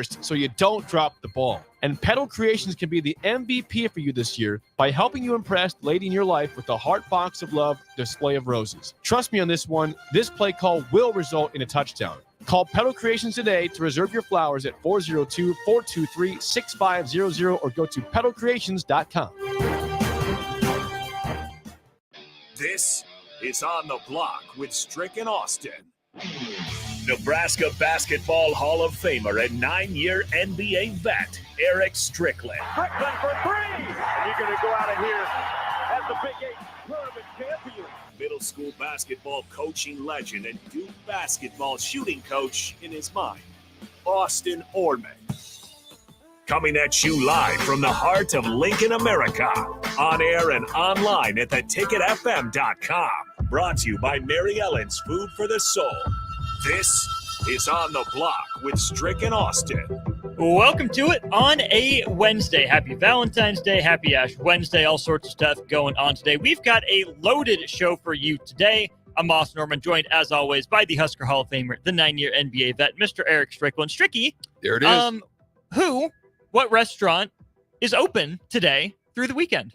so you don't drop the ball. And Petal Creations can be the MVP for you this year by helping you impress the lady in your life with a heart box of love display of roses. Trust me on this one, this play call will result in a touchdown. Call Petal Creations today to reserve your flowers at 402-423-6500 or go to petalcreations.com. This is On the Block with Strick and Austin. Nebraska Basketball Hall of Famer and 9-year NBA vet, Erick Strickland. Strickland for three! And you're going to go out of here as the Big 8 tournament champion. Middle school basketball coaching legend and Duke basketball shooting coach in his mind, Austin Orman. Coming at you live from the heart of Lincoln, America. On air and online at theticketfm.com. Brought to you by Mary Ellen's Food for the Soul. This is On the Block with Strick and Austin. Welcome to it on a Wednesday. Happy Valentine's Day, happy Ash Wednesday, all sorts of stuff going on today. We've got a loaded show for you today. I'm Austin Norman, joined as always by the Husker Hall of Famer, the 9-year NBA vet, Mr. Erick Strickland. Stricky, there it is. What restaurant is open today through the weekend?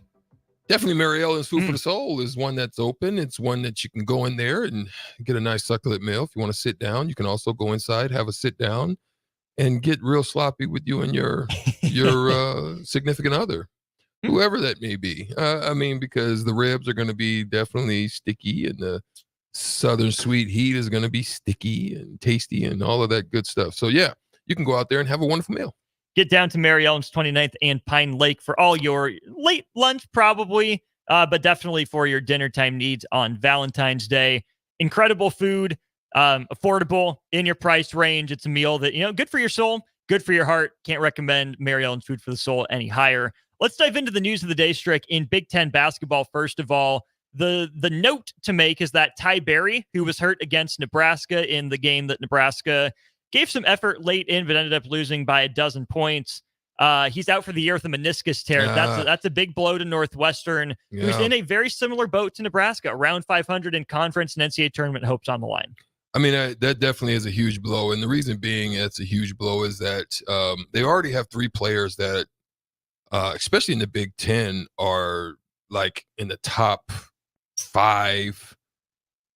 Definitely Mary Ellen's Food for the Soul is one that's open. It's one that you can go in there and get a nice succulent meal. If you want to sit down, you can also go inside, have a sit down, and get real sloppy with you and your significant other, whoever that may be. Because the ribs are going to be definitely sticky, and the southern sweet heat is going to be sticky and tasty and all of that good stuff. So, yeah, you can go out there and have a wonderful meal. Get down to Mary Ellen's 29th and Pine Lake for all your late lunch, probably, but definitely for your dinner time needs on Valentine's Day. Incredible food, affordable, in your price range. It's a meal that, good for your soul, good for your heart. Can't recommend Mary Ellen's Food for the Soul any higher. Let's dive into the news of the day, Strick. In Big Ten basketball, first of all, the note to make is that Ty Berry, who was hurt against Nebraska in the game that Nebraska gave some effort late in, but ended up losing by 12 points. He's out for the year with a meniscus tear. That's a big blow to Northwestern, who's in a very similar boat to Nebraska, around 500 in conference and NCAA tournament hopes on the line. That definitely is a huge blow. And the reason being it's a huge blow is that they already have 3 players that, especially in the Big Ten, are like in the top 5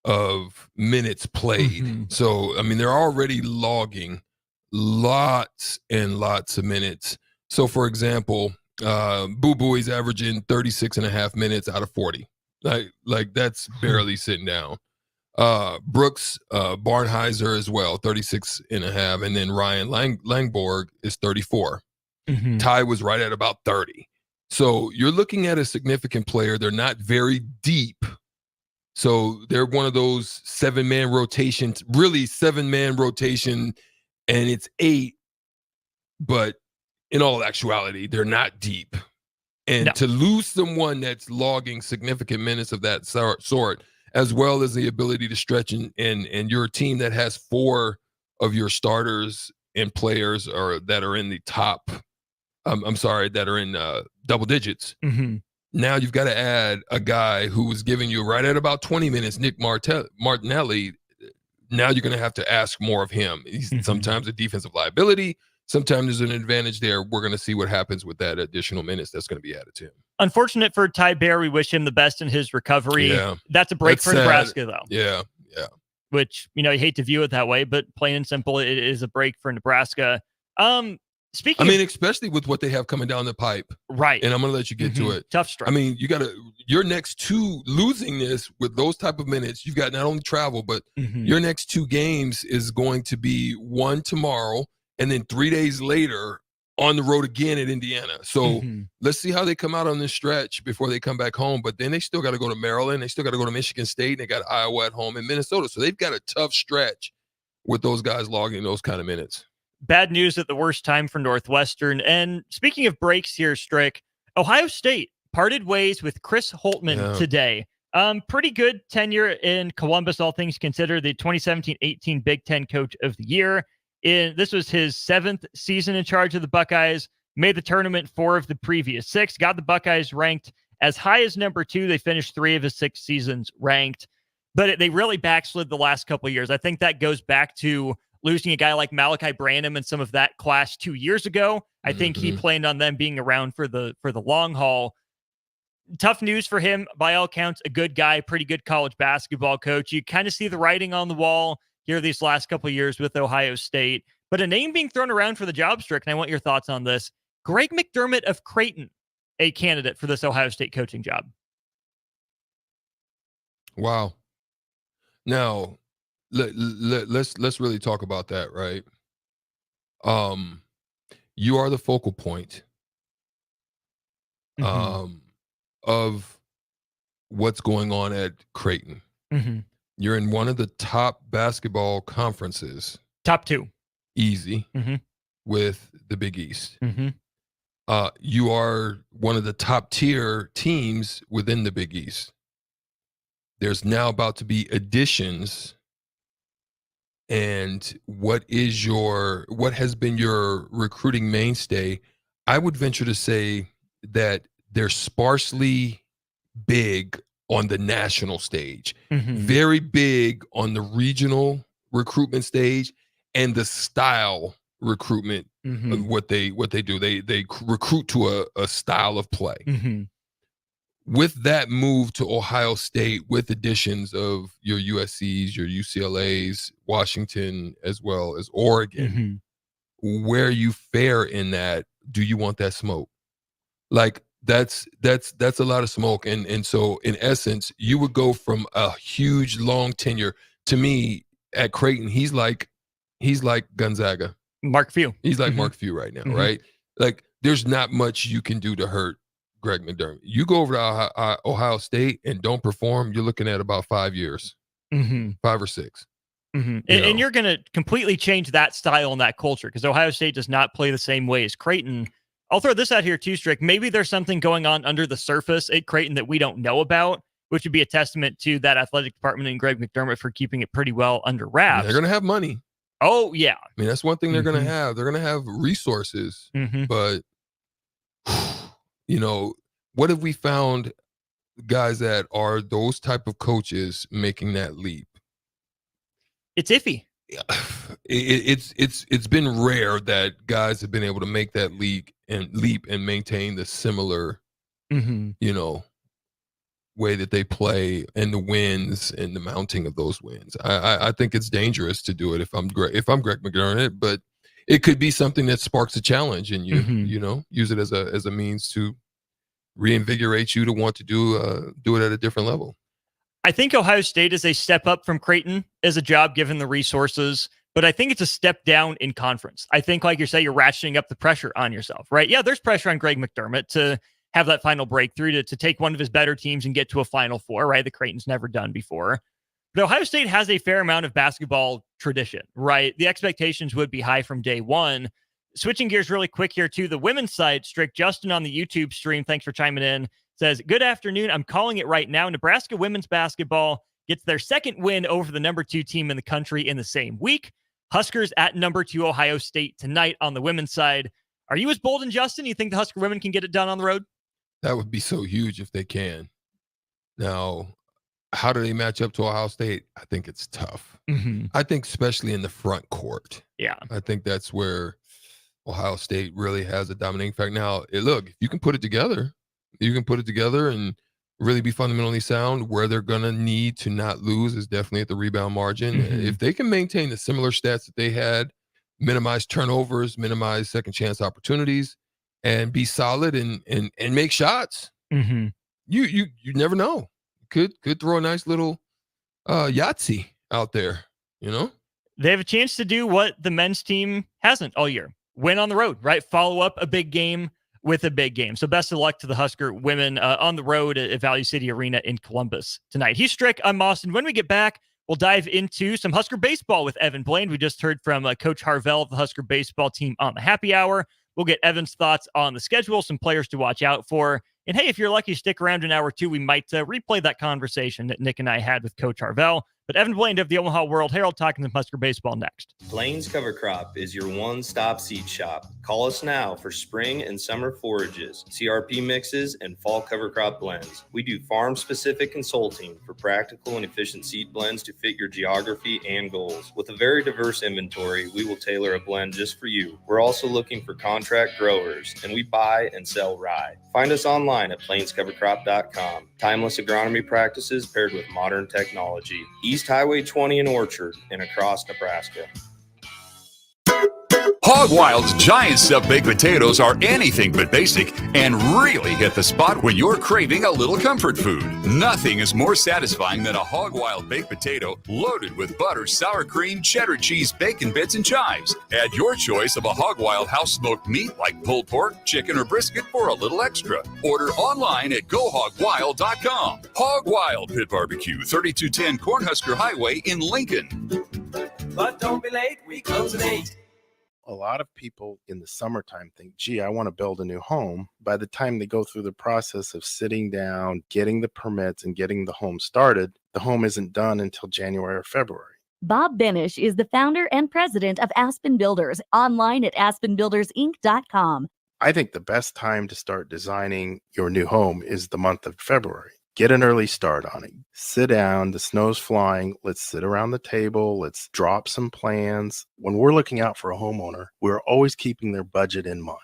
of minutes played. So, they're already logging lots and lots of minutes. So, for example, Boo Booey's averaging 36 and a half minutes out of 40. Like that's barely sitting down. Brooks Barnheiser as well, 36 and a half. And then Ryan Langborg is 34. Ty was right at about 30. So you're looking at a significant player. They're not very deep. So they're one of those 7-man rotations, really 7-man rotation, and it's 8. But in all actuality, they're not deep. And to lose someone that's logging significant minutes of that sort, as well as the ability to stretch and your team that has 4 of your starters and players that are in the top, that are in double digits. Now you've got to add a guy who was giving you right at about 20 minutes, Nick Martinelli. Now you're going to have to ask more of him. He's sometimes a defensive liability. Sometimes there's an advantage there. We're going to see what happens with that additional minutes that's going to be added to him. Unfortunate for Ty Bear. We wish him the best in his recovery. Yeah. That's a break for sad. Nebraska, though. Yeah. Which, you hate to view it that way, but plain and simple, it is a break for Nebraska. Especially with what they have coming down the pipe. Right. And I'm going to let you get to it. Tough stretch. Your next 2, losing this with those type of minutes, you've got not only travel, but your next 2 games is going to be 1 tomorrow and then 3 days later on the road again at Indiana. So let's see how they come out on this stretch before they come back home. But then they still got to go to Maryland. They still got to go to Michigan State. And they got Iowa at home and Minnesota. So they've got a tough stretch with those guys logging those kind of minutes. Bad news at the worst time for Northwestern. And speaking of breaks here, Strick, Ohio State parted ways with Chris Holtmann today. Pretty good tenure in Columbus, all things considered. The 2017-18 Big Ten Coach of the Year. This was his 7th season in charge of the Buckeyes. Made the tournament 4 of the previous 6. Got the Buckeyes ranked as high as number 2. They finished 3 of his 6 seasons ranked. But they really backslid the last couple of years. I think that goes back to losing a guy like Malachi Branham and some of that class 2 years ago. I think he planned on them being around for the long haul. Tough news for him, by all accounts, a good guy, pretty good college basketball coach. You kind of see the writing on the wall here these last couple of years with Ohio State, but a name being thrown around for the job, Strick, and I want your thoughts on this. Greg McDermott of Creighton, a candidate for this Ohio State coaching job. Wow. Now, let's really talk about that, right? You are the focal point of what's going on at Creighton. You're in one of the top basketball conferences. Top 2. Easy. With the Big East. You are one of the top tier teams within the Big East. There's now about to be additions. And what has been your recruiting mainstay? I would venture to say that they're sparsely big on the national stage, very big on the regional recruitment stage and the style recruitment of what they do. They recruit to a style of play. With that move to Ohio State, with additions of your USCs, your UCLAs, Washington, as well as Oregon, where you fare in that, do you want that smoke? Like that's a lot of smoke. And so in essence, you would go from a huge long tenure. To me, at Creighton, he's like Gonzaga. Mark Few. He's like Mark Few right now, right? Like there's not much you can do to hurt Greg McDermott. You go over to Ohio State and don't perform, you're looking at about 5 years, 5 or 6. And you're going to completely change that style and that culture because Ohio State does not play the same way as Creighton. I'll throw this out here too, Strick. Maybe there's something going on under the surface at Creighton that we don't know about, which would be a testament to that athletic department and Greg McDermott for keeping it pretty well under wraps. They're going to have money. Oh, yeah. I mean, that's one thing they're going to have. They're going to have resources. But, what have we found guys that are those type of coaches making that leap? It's iffy. It's been rare that guys have been able to make that leap and maintain the similar, way that they play and the wins and the mounting of those wins. I think it's dangerous to do it if I'm Greg McDermott, but it could be something that sparks a challenge and you use it as a means to reinvigorate you to want to do it at a different level. I think Ohio State is a step up from Creighton as a job given the resources, but I think it's a step down in conference. I think, like you say, you're ratcheting up the pressure on yourself, right? Yeah, there's pressure on Greg McDermott to have that final breakthrough, to take one of his better teams and get to a Final Four, right? The Creighton's never done before. But Ohio State has a fair amount of basketball tradition, right? The expectations would be high from day one. Switching gears really quick here to the women's side, Strick, Justin on the YouTube stream, thanks for chiming in, says, good afternoon. I'm calling it right now. Nebraska women's basketball gets their second win over the number 2 team in the country in the same week. Huskers at number 2 Ohio State tonight on the women's side. Are you as bold as Justin? You think the Husker women can get it done on the road? That would be so huge if they can. Now, how do they match up to Ohio State? I think it's tough. I think especially in the front court. Yeah. I think that's where Ohio State really has a dominating factor. Now, look, if you can put it together, and really be fundamentally sound. Where they're going to need to not lose is definitely at the rebound margin. If they can maintain the similar stats that they had, minimize turnovers, minimize second chance opportunities, and be solid and make shots, you never know. Could throw a nice little Yahtzee out there, They have a chance to do what the men's team hasn't all year. Win on the road, right? Follow up a big game with a big game. So best of luck to the Husker women on the road at Valley City Arena in Columbus tonight. He's Strick. I'm Austin. When we get back, we'll dive into some Husker baseball with Evan Blaine. We just heard from Coach Harvell of the Husker baseball team on the happy hour. We'll get Evan's thoughts on the schedule, some players to watch out for. And hey, if you're lucky, stick around an hour or two. We might replay that conversation that Nick and I had with Coach Harvell. But Evan Blaine of the Omaha World Herald talking some Husker baseball next. Blaine's Cover Crop is your one-stop seed shop. Call us now for spring and summer forages, CRP mixes, and fall cover crop blends. We do farm-specific consulting for practical and efficient seed blends to fit your geography and goals. With a very diverse inventory, we will tailor a blend just for you. We're also looking for contract growers, and we buy and sell rye. Find us online at plainscovercrop.com. Timeless agronomy practices paired with modern technology. East Highway 20 in Orchard and across Nebraska. Hog Wild's giant stuffed baked potatoes are anything but basic and really hit the spot when you're craving a little comfort food. Nothing is more satisfying than a Hog Wild baked potato loaded with butter, sour cream, cheddar cheese, bacon bits, and chives. Add your choice of a Hog Wild house smoked meat like pulled pork, chicken, or brisket for a little extra. Order online at GoHogWild.com. Hog Wild Pit Barbecue, 3210 Cornhusker Highway in Lincoln. But don't be late, we close at 8. A lot of people in the summertime think, gee, I want to build a new home. By the time they go through the process of sitting down, getting the permits, and getting the home started, the home isn't done until January or February. Bob Benish is the founder and president of Aspen Builders, online at aspenbuildersinc.com. I think the best time to start designing your new home is the month of February. Get an early start on it. Sit down. The snow's flying. Let's sit around the table. Let's drop some plans. When we're looking out for a homeowner, we're always keeping their budget in mind.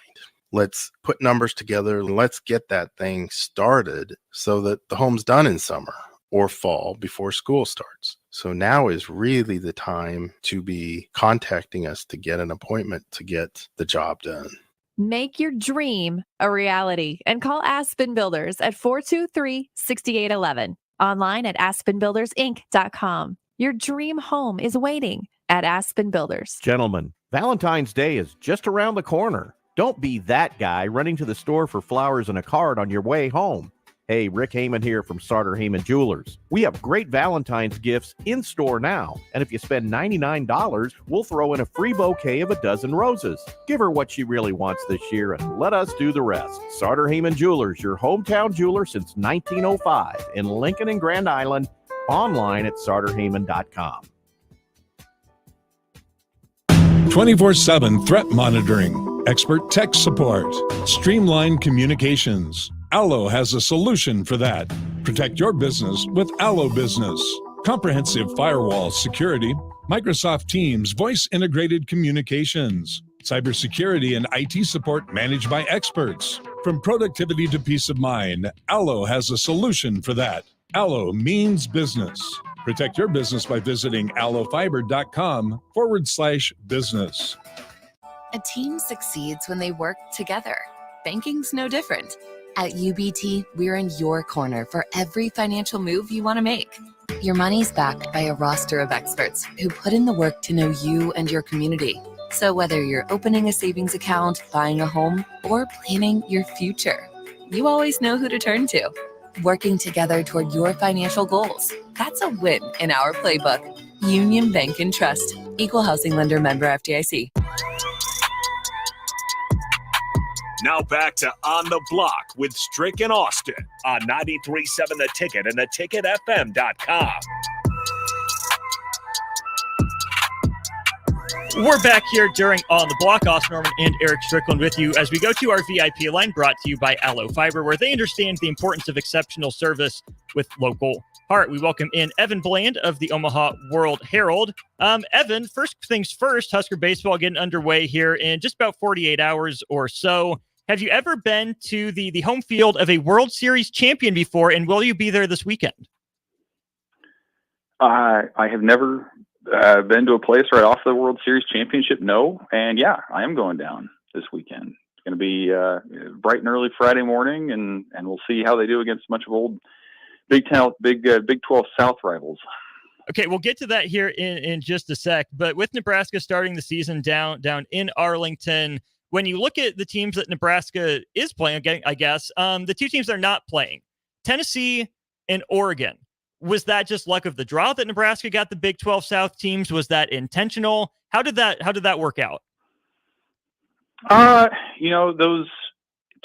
Let's put numbers together and let's get that thing started so that the home's done in summer or fall before school starts. So now is really the time to be contacting us to get an appointment to get the job done. Make your dream a reality and call Aspen Builders at 423-6811. Online at aspenbuildersinc.com. Your dream home is waiting at Aspen Builders. Gentlemen, Valentine's Day is just around the corner. Don't be that guy running to the store for flowers and a card on your way home. Hey, Rick Heyman here from Sartor Heyman Jewelers. We have great Valentine's gifts in store now. And if you spend $99, we'll throw in a free bouquet of a dozen roses. Give her what she really wants this year and let us do the rest. Sartor Heyman Jewelers, your hometown jeweler since 1905 in Lincoln and Grand Island. Online at sartorheyman.com. 24/7 threat monitoring, expert tech support, streamlined communications. Allo has a solution for that. Protect your business with Allo Business. Comprehensive firewall security, Microsoft Teams voice-integrated communications, cybersecurity and IT support managed by experts. From productivity to peace of mind, Allo has a solution for that. Allo means business. Protect your business by visiting allofiber.com/business. A team succeeds when they work together. Banking's no different. At UBT, we're in your corner for every financial move you want to make. Your money's backed by a roster of experts who put in the work to know you and your community. So whether you're opening a savings account, buying a home, or planning your future, you always know who to turn to. Working together toward your financial goals. That's a win in our playbook. Union Bank and Trust. Equal housing lender, member FDIC. Now back to On the Block with Strick and Austin on 93.7 The Ticket and theticketfm.com. We're back here during On the Block. Austin Norman and Erick Strickland with you as we go to our VIP line brought to you by Allo Fiber, where they understand the importance of exceptional service with local heart. We welcome in Evan Bland of the Omaha World Herald. Evan, first things first, Husker baseball getting underway here in just about 48 hours or so. Have you ever been to the home field of a World Series champion before, and will you be there this weekend? I have never been to a place right off the World Series championship, no. And, yeah, I am going down this weekend. It's going to be bright and early Friday morning, and we'll see how they do against a bunch of old Big 12 South rivals. Okay, we'll get to that here in just a sec. But with Nebraska starting the season down in Arlington, when you look at the teams that Nebraska is playing, again, I guess, the two teams they're not playing, Tennessee and Oregon. Was that just luck of the draw that Nebraska got the Big 12 South teams? Was that intentional? How did that work out? Those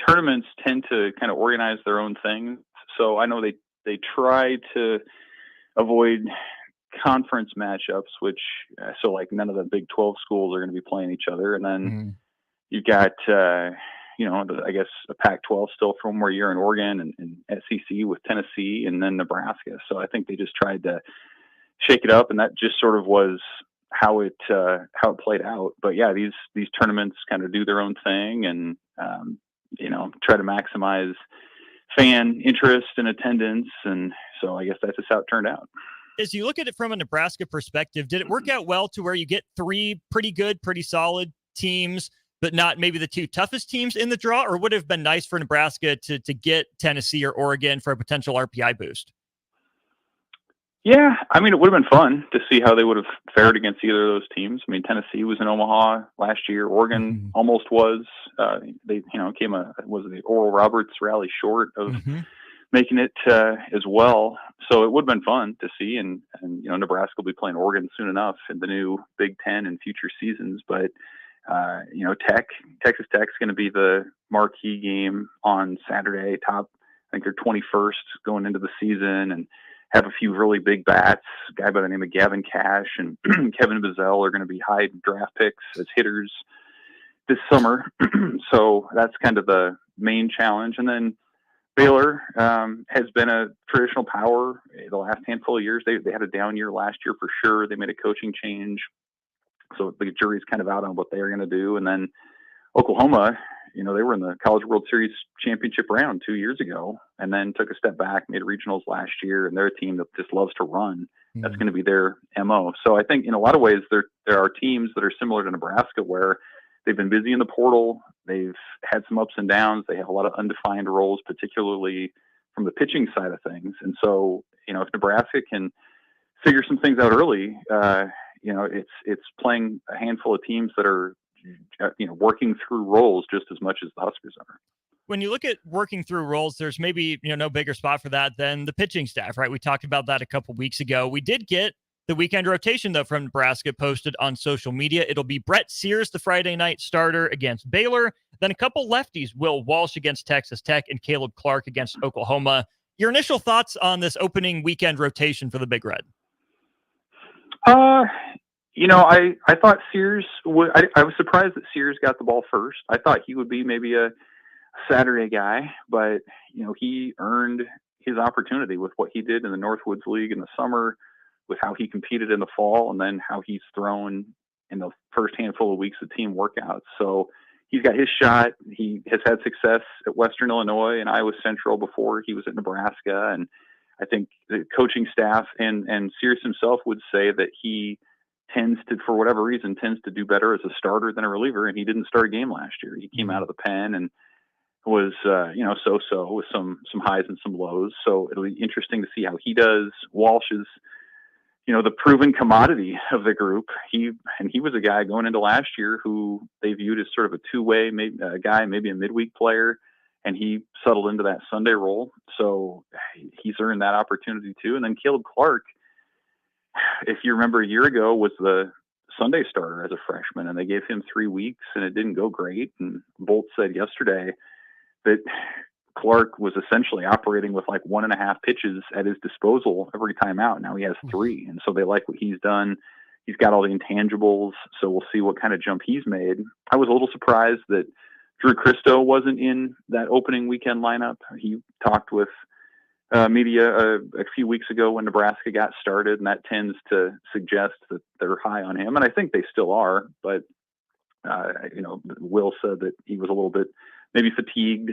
tournaments tend to kind of organize their own thing. So I know they try to avoid conference matchups, which so like none of the Big 12 schools are going to be playing each other. And then you've got, I guess a Pac-12 still for one more year in Oregon, and SEC with Tennessee, and then Nebraska. So I think they just tried to shake it up, and that just sort of was how it played out. But yeah, these tournaments kind of do their own thing, and try to maximize fan interest and attendance, and so I guess that's just how it turned out. As you look at it from a Nebraska perspective, did it work out well to where you get 3 pretty good, pretty solid teams, but not maybe the 2 toughest teams in the draw? Or would it have been nice for Nebraska to get Tennessee or Oregon for a potential RPI boost? Yeah, I mean, it would have been fun to see how they would have fared against either of those teams. I mean, Tennessee was in Omaha last year. Oregon almost was. They, was the Oral Roberts rally short of making it as well. So it would have been fun to see. And Nebraska will be playing Oregon soon enough in the new Big Ten in future seasons. But, Texas Tech's going to be the marquee game on Saturday. I think they're 21st going into the season, and have a few really big bats. A guy by the name of Gavin Cash and Kevin Bizzell are going to be high draft picks as hitters this summer. So that's kind of the main challenge. And then Baylor has been a traditional power the last handful of years. They had a down year last year for sure. They made a coaching change, so the jury's kind of out on what they are going to do. And then Oklahoma, they were in the College World Series championship round 2 years ago, and then took a step back, made regionals last year, and they're a team that just loves to run. That's going to be their MO. So I think in a lot of ways there are teams that are similar to Nebraska, where they've been busy in the portal. They've had some ups and downs. They have a lot of undefined roles, particularly from the pitching side of things. And so, if Nebraska can figure some things out early, it's playing a handful of teams that are working through roles just as much as the Huskers are. When you look at working through roles, there's maybe, no bigger spot for that than the pitching staff, right? We talked about that a couple weeks ago. We did get the weekend rotation, though, from Nebraska posted on social media. It'll be Brett Sears, the Friday night starter against Baylor. Then a couple lefties, Will Walsh against Texas Tech and Caleb Clark against Oklahoma. Your initial thoughts on this opening weekend rotation for the Big Red? I thought Sears would. I was surprised that Sears got the ball first. I thought he would be maybe a Saturday guy, but he earned his opportunity with what he did in the Northwoods League in the summer, with how he competed in the fall, and then how he's thrown in the first handful of weeks of team workouts. So he's got his shot. He has had success at Western Illinois and Iowa Central before he was at Nebraska, and I think the coaching staff and Sears himself would say that he tends to, for whatever reason, do better as a starter than a reliever. And he didn't start a game last year. He came out of the pen and was, so-so with some highs and some lows. So it'll be interesting to see how he does. Walsh is, the proven commodity of the group. He was a guy going into last year who they viewed as sort of a two-way guy, maybe a midweek player. And he settled into that Sunday role. So he's earned that opportunity too. And then Caleb Clark, if you remember a year ago, was the Sunday starter as a freshman, and they gave him 3 weeks and it didn't go great. And Bolt said yesterday that Clark was essentially operating with like 1.5 pitches at his disposal every time out. Now he has 3. And so they like what he's done. He's got all the intangibles. So we'll see what kind of jump he's made. I was a little surprised that Drew Christo wasn't in that opening weekend lineup. He talked with media a few weeks ago when Nebraska got started, and that tends to suggest that they're high on him, and I think they still are. But Will said that he was a little bit maybe fatigued,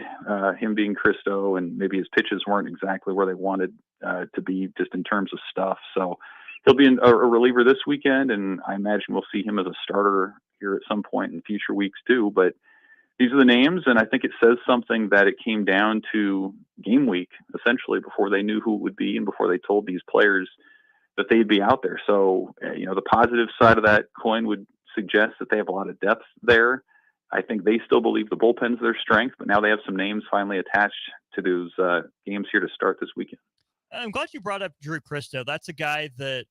him being Christo, and maybe his pitches weren't exactly where they wanted to be, just in terms of stuff. So he'll be a reliever this weekend, and I imagine we'll see him as a starter here at some point in future weeks too. But these are the names, and I think it says something that it came down to game week, essentially, before they knew who it would be and before they told these players that they'd be out there. So, the positive side of that coin would suggest that they have a lot of depth there. I think they still believe the bullpen's their strength, but now they have some names finally attached to those games here to start this weekend. I'm glad you brought up Drew Christo. That's a guy that,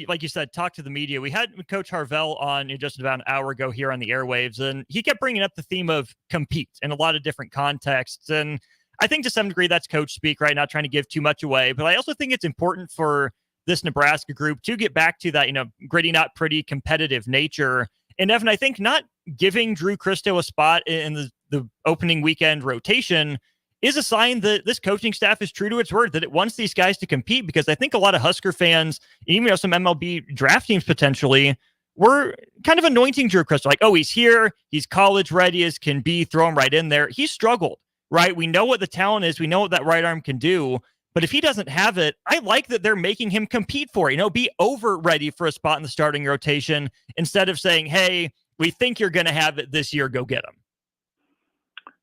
like you said, talk to the media. We had Coach Harvell on just about an hour ago here on the airwaves, and he kept bringing up the theme of compete in a lot of different contexts. And I think to some degree that's coach speak, right? Not trying to give too much away, but I also think it's important for this Nebraska group to get back to that, gritty, not pretty competitive nature. And Evan, I think not giving Drew Christo a spot in the opening weekend rotation is a sign that this coaching staff is true to its word, that it wants these guys to compete, because I think a lot of Husker fans, even some MLB draft teams potentially, were kind of anointing Drew Christo. Like, oh, he's here. He's college ready as can be. Throw him right in there. He struggled, right? We know what the talent is. We know what that right arm can do. But if he doesn't have it, I like that they're making him compete for it. Be over ready for a spot in the starting rotation instead of saying, hey, we think you're going to have it this year. Go get him.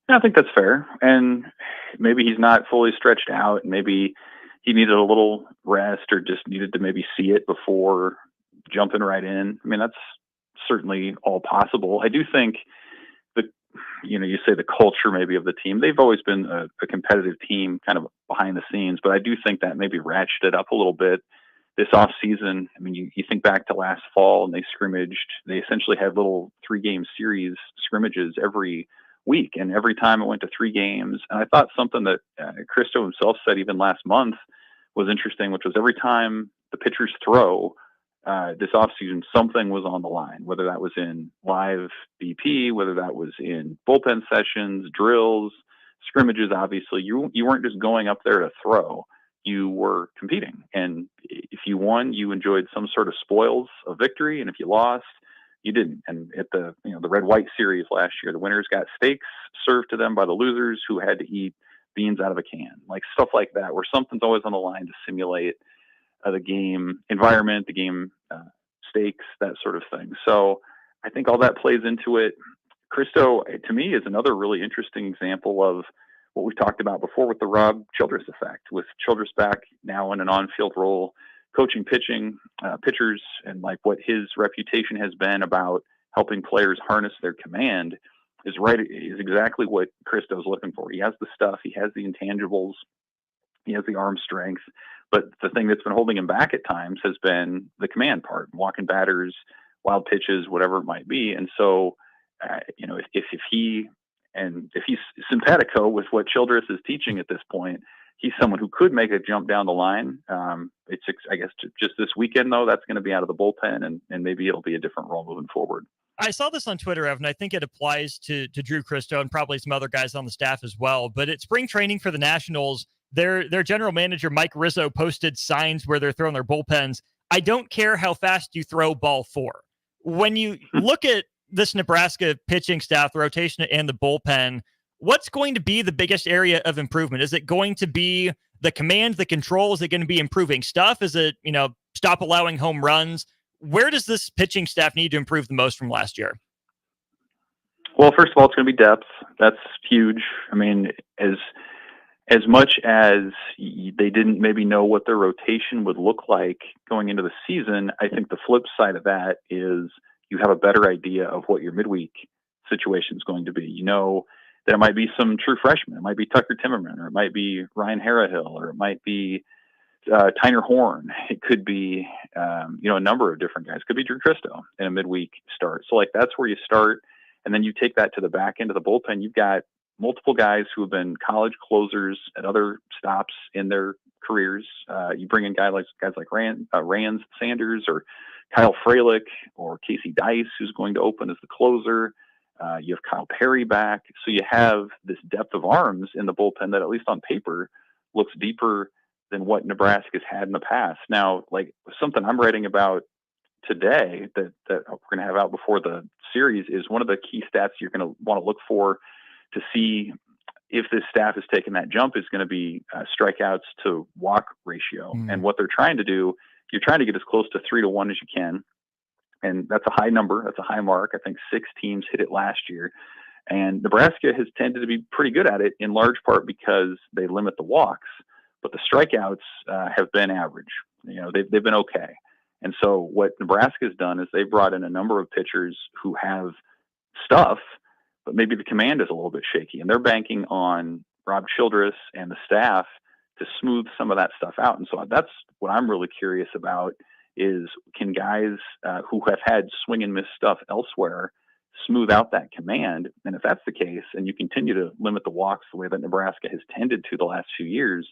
Yeah, I think that's fair. And maybe he's not fully stretched out. Maybe he needed a little rest or just needed to maybe see it before jumping right in. I mean, that's certainly all possible. I do think you say the culture maybe of the team. They've always been a competitive team kind of behind the scenes, but I do think that maybe ratcheted up a little bit this off season. I mean, you think back to last fall and they scrimmaged. They essentially had little 3-game series scrimmages every week, and every time it went to 3 games. And I thought something that Christo himself said even last month was interesting, which was every time the pitchers throw this offseason, something was on the line, whether that was in live BP, whether that was in bullpen sessions, drills, scrimmages. Obviously, you weren't just going up there to throw. You were competing. And if you won, you enjoyed some sort of spoils of victory. And if you lost, you didn't. And at the red-white series last year, the winners got steaks served to them by the losers who had to eat beans out of a can, like stuff like that, where something's always on the line to simulate the game environment, the game stakes, that sort of thing. So I think all that plays into it. Christo, to me, is another really interesting example of what we've talked about before with the Rob Childress effect, with Childress back now in an on-field role, coaching pitchers, and like what his reputation has been about helping players harness their command is exactly what Christo's looking for. He has the stuff, he has the intangibles, he has the arm strength, but the thing that's been holding him back at times has been the command part, walking batters, wild pitches, whatever it might be. And so, if he's simpatico with what Childress is teaching at this point, he's someone who could make a jump down the line. It's, I guess, just this weekend, though, that's going to be out of the bullpen, and maybe it'll be a different role moving forward. I saw this on Twitter, Evan. I think it applies to Drew Christo and probably some other guys on the staff as well. But at spring training for the Nationals, their general manager, Mike Rizzo, posted signs where they're throwing their bullpens. I don't care how fast you throw ball 4. When you look at this Nebraska pitching staff, the rotation and the bullpen, what's going to be the biggest area of improvement? Is it going to be the command, the control? Is it going to be improving stuff? Is it, stop allowing home runs? Where does this pitching staff need to improve the most from last year? Well, first of all, it's going to be depth. That's huge. I mean, as much as they didn't maybe know what their rotation would look like going into the season, I think the flip side of that is you have a better idea of what your midweek situation is going to be. You know, there might be some true freshmen. It might be Tucker Timmerman, or it might be Ryan Harrahill, or it might be Tyner Horn. It could be, a number of different guys. It could be Drew Christo in a midweek start. So, that's where you start. And then you take that to the back end of the bullpen. You've got multiple guys who have been college closers at other stops in their careers. You bring in guys like Rand Sanders, or Kyle Fralick, or Casey Dice, who's going to open as the closer. You have Kyle Perry back. So you have this depth of arms in the bullpen that, at least on paper, looks deeper than what Nebraska's had in the past. Now, something I'm writing about today that we're going to have out before the series is one of the key stats you're going to want to look for to see if this staff is taking that jump is going to be strikeouts to walk ratio. And what they're trying to do, you're trying to get as close to 3-1 as you can. And that's a high number. That's a high mark. I think 6 teams hit it last year. And Nebraska has tended to be pretty good at it, in large part because they limit the walks. But the strikeouts have been average. They've been okay. And so what Nebraska has done is they've brought in a number of pitchers who have stuff, but maybe the command is a little bit shaky. And they're banking on Rob Childress and the staff to smooth some of that stuff out. And so that's what I'm really curious about, is can guys who have had swing and miss stuff elsewhere smooth out that command? And if that's the case, and you continue to limit the walks the way that Nebraska has tended to the last few years,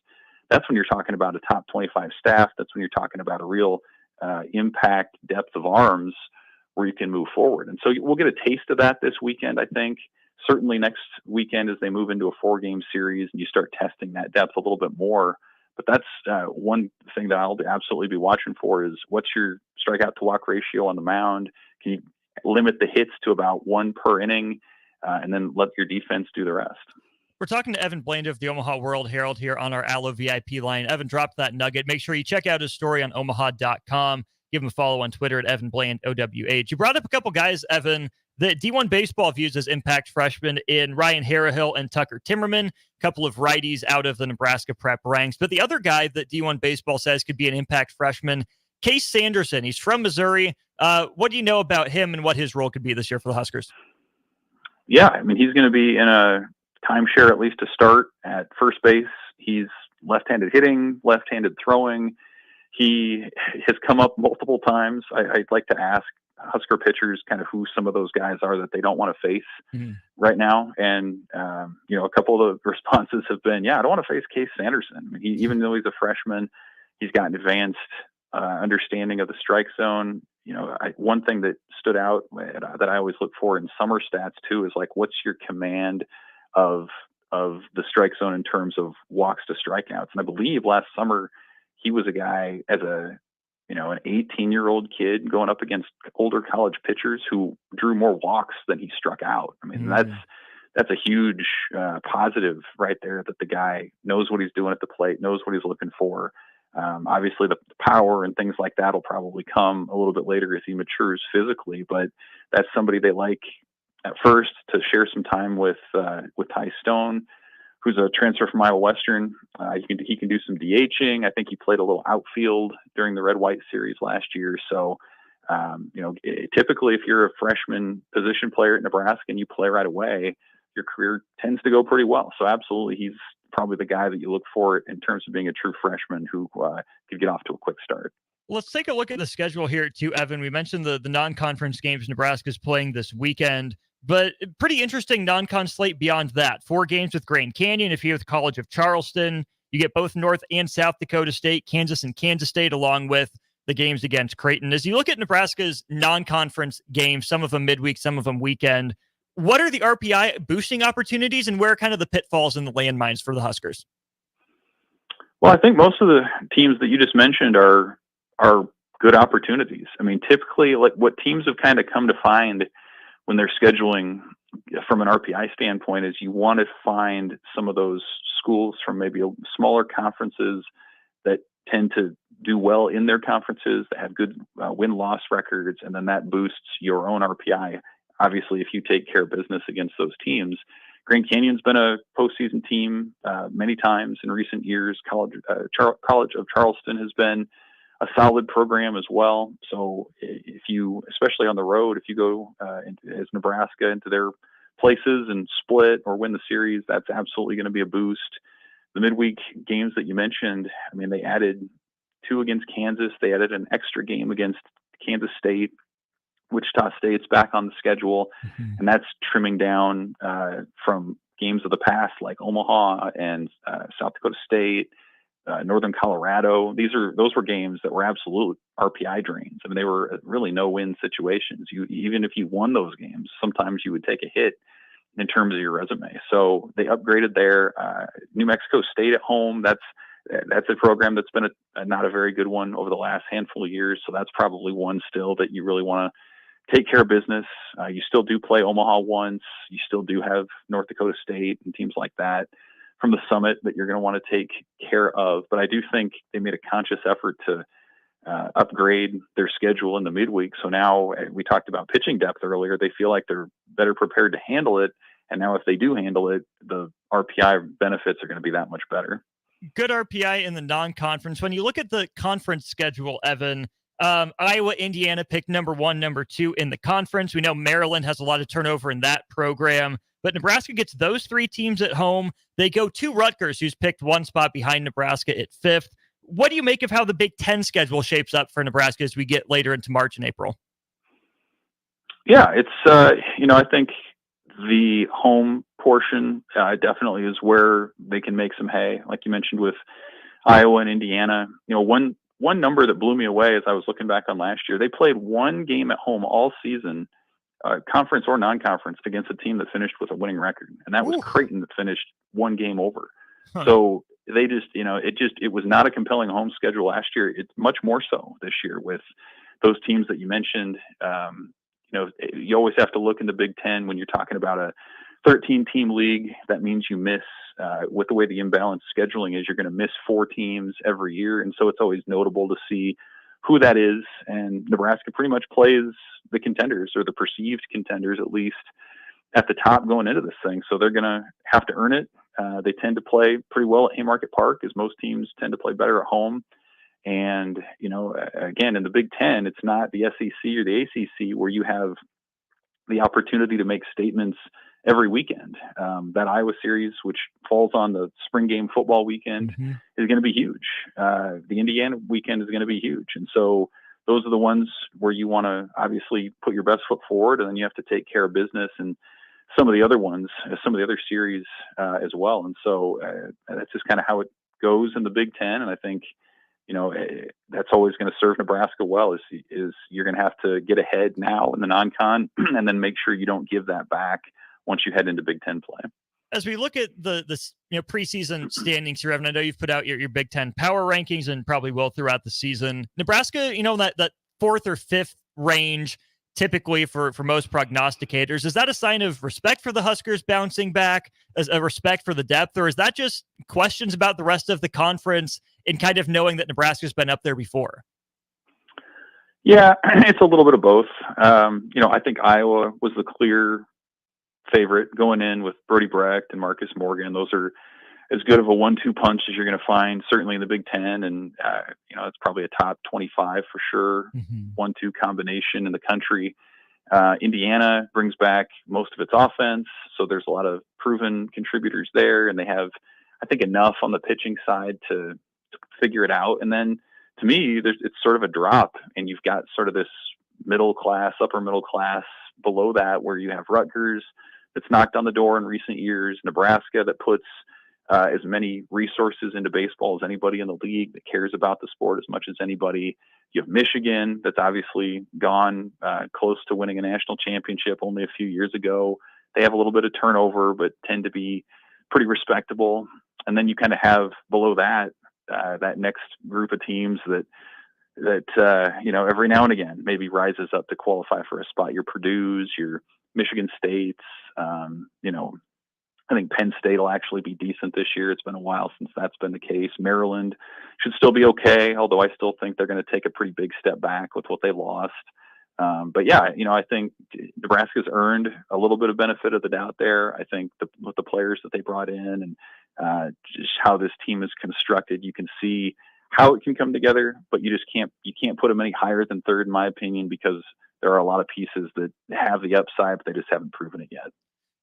that's when you're talking about a top 25 staff. That's when you're talking about a real impact depth of arms, where you can move forward. And so we'll get a taste of that this weekend, I think. Certainly next weekend as they move into a 4-game series and you start testing that depth a little bit more. But that's one thing that I'll absolutely be watching for is what's your strikeout to walk ratio on the mound? Can you limit the hits to about 1 per inning and then let your defense do the rest? We're talking to Evan Bland of the Omaha World Herald here on our Allo VIP line. Evan dropped that nugget. Make sure you check out his story on omaha.com. Give him a follow on Twitter at Evan Bland, OWH. You brought up a couple guys, Evan, that D1 Baseball views as impact freshmen in Ryan Harrahill and Tucker Timmerman, a couple of righties out of the Nebraska prep ranks. But the other guy that D1 Baseball says could be an impact freshman, Case Sanderson. He's from Missouri. What do you know about him and what his role could be this year for the Huskers? Yeah, I mean, he's going to be in a timeshare at least to start at first base. He's left-handed hitting, left-handed throwing. He has come up multiple times. I'd like to ask Husker pitchers kind of who some of those guys are that they don't want to face right now. And, a couple of the responses have been, I don't want to face Case Sanderson. I mean, even though he's a freshman, he's got an advanced understanding of the strike zone. One thing that stood out that I always look for in summer stats too is like, what's your command of the strike zone in terms of walks to strikeouts? And I believe last summer he was a guy as an 18-year-old kid going up against older college pitchers who drew more walks than he struck out. I mean, that's a huge positive right there, that the guy knows what he's doing at the plate, knows what he's looking for. Obviously the power and things like that will probably come a little bit later as he matures physically, but that's somebody they like at first to share some time with Ty Stone, who's a transfer from Iowa Western. He can do some DHing. I think he played a little outfield during the Red-White series last year. So, typically if you're a freshman position player at Nebraska and you play right away, your career tends to go pretty well. So absolutely, he's probably the guy that you look for in terms of being a true freshman who could get off to a quick start. Let's take a look at the schedule here too, Evan. We mentioned the non-conference games Nebraska's playing this weekend, but pretty interesting non-con slate beyond that. 4 games with Grand Canyon, if you're with College of Charleston. You get both North and South Dakota State, Kansas and Kansas State, along with the games against Creighton. As you look at Nebraska's non-conference games, some of them midweek, some of them weekend, what are the RPI boosting opportunities and where are kind of the pitfalls and the landmines for the Huskers? Well, I think most of the teams that you just mentioned are good opportunities. I mean, typically, like what teams have kind of come to find when they're scheduling from an RPI standpoint is you want to find some of those schools from maybe smaller conferences that tend to do well in their conferences, that have good win-loss records, and then that boosts your own RPI. Obviously, if you take care of business against those teams. Grand Canyon's been a postseason team many times in recent years. College of Charleston has been a solid program as well. So if you, especially on the road, if you go as Nebraska into their places and split or win the series, that's absolutely going to be a boost. The midweek games that you mentioned, I mean, they added 2 against Kansas. They added an extra game against Kansas State. Wichita State's back on the schedule, and that's trimming down from games of the past like Omaha and South Dakota State, Northern Colorado. Those were games that were absolute RPI drains. I mean, they were really no-win situations. Even if you won those games, sometimes you would take a hit in terms of your resume. So they upgraded there. New Mexico State at home. That's a program that's been not a very good one over the last handful of years. So that's probably one still that you really want to take care of business. You still do play Omaha once. You still do have North Dakota State and teams like that from the Summit that you're going to want to take care of. But I do think they made a conscious effort to upgrade their schedule in the midweek. So now we talked about pitching depth earlier. They feel like they're better prepared to handle it. And now if they do handle it, the RPI benefits are going to be that much better. Good RPI in the non-conference. When you look at the conference schedule, Evan, Iowa, Indiana picked number 1, number 2 in the conference. We know Maryland has a lot of turnover in that program, but Nebraska gets those 3 teams at home. They go to Rutgers, who's picked 1 spot behind Nebraska at 5th. What do you make of how the Big Ten schedule shapes up for Nebraska as we get later into March and April? Yeah, it's, I think the home portion definitely is where they can make some hay, like you mentioned with Iowa and Indiana. One one number that blew me away as I was looking back on last year. They played one game at home all season, conference or non-conference, against a team that finished with a winning record, and that was Creighton that finished one game over. So they just, it was not a compelling home schedule last year. It's much more so this year with those teams that you mentioned. You always have to look in the Big Ten when you're talking about a 13-team league. That means you miss, with the way the imbalanced scheduling is, you're going to miss 4 teams every year. And so it's always notable to see who that is. And Nebraska pretty much plays the contenders, or the perceived contenders, at least at the top going into this thing. So they're going to have to earn it. They tend to play pretty well at Haymarket Park, as most teams tend to play better at home. And, again, in the Big Ten, it's not the SEC or the ACC where you have the opportunity to make statements every weekend. That Iowa series, which falls on the spring game football weekend, is going to be huge. The Indiana weekend is going to be huge. And so those are the ones where you want to obviously put your best foot forward, and then you have to take care of business and some of the other ones, some of the other series as well. And so that's just kind of how it goes in the Big Ten. And I think, that's always going to serve Nebraska well, is you're going to have to get ahead now in the non-con and then make sure you don't give that back once you head into Big Ten play. As we look at the preseason standings here, Evan, I know you've put out your Big Ten power rankings and probably will throughout the season. Nebraska, that 4th or 5th range, typically for most prognosticators, is that a sign of respect for the Huskers bouncing back, as a respect for the depth, or is that just questions about the rest of the conference and kind of knowing that Nebraska's been up there before? Yeah, it's a little bit of both. I think Iowa was the clear favorite going in with Brody Brecht and Marcus Morgan. Those are as good of a 1-2 punch as you're going to find, certainly in the Big Ten. And, it's probably a top 25 for sure, 1-2 combination in the country. Indiana brings back most of its offense, so there's a lot of proven contributors there, and they have, I think, enough on the pitching side to figure it out. And then, to me, it's sort of a drop, and you've got sort of this middle class, upper middle class below that, where you have Rutgers that's knocked on the door in recent years, Nebraska that puts as many resources into baseball as anybody in the league, that cares about the sport as much as anybody. You have Michigan that's obviously gone close to winning a national championship only a few years ago. They have a little bit of turnover, but tend to be pretty respectable. And then you kind of have below that, that next group of teams that every now and again maybe rises up to qualify for a spot. Your Purdue's, your Michigan State's, I think Penn State will actually be decent this year. It's been a while since that's been the case. Maryland should still be okay, although I still think they're going to take a pretty big step back with what they lost. But yeah, I think Nebraska's earned a little bit of benefit of the doubt there. I think with the players that they brought in and just how this team is constructed, you can see how it can come together, but you can't put them any higher than 3rd, in my opinion, because there are a lot of pieces that have the upside, but they just haven't proven it yet.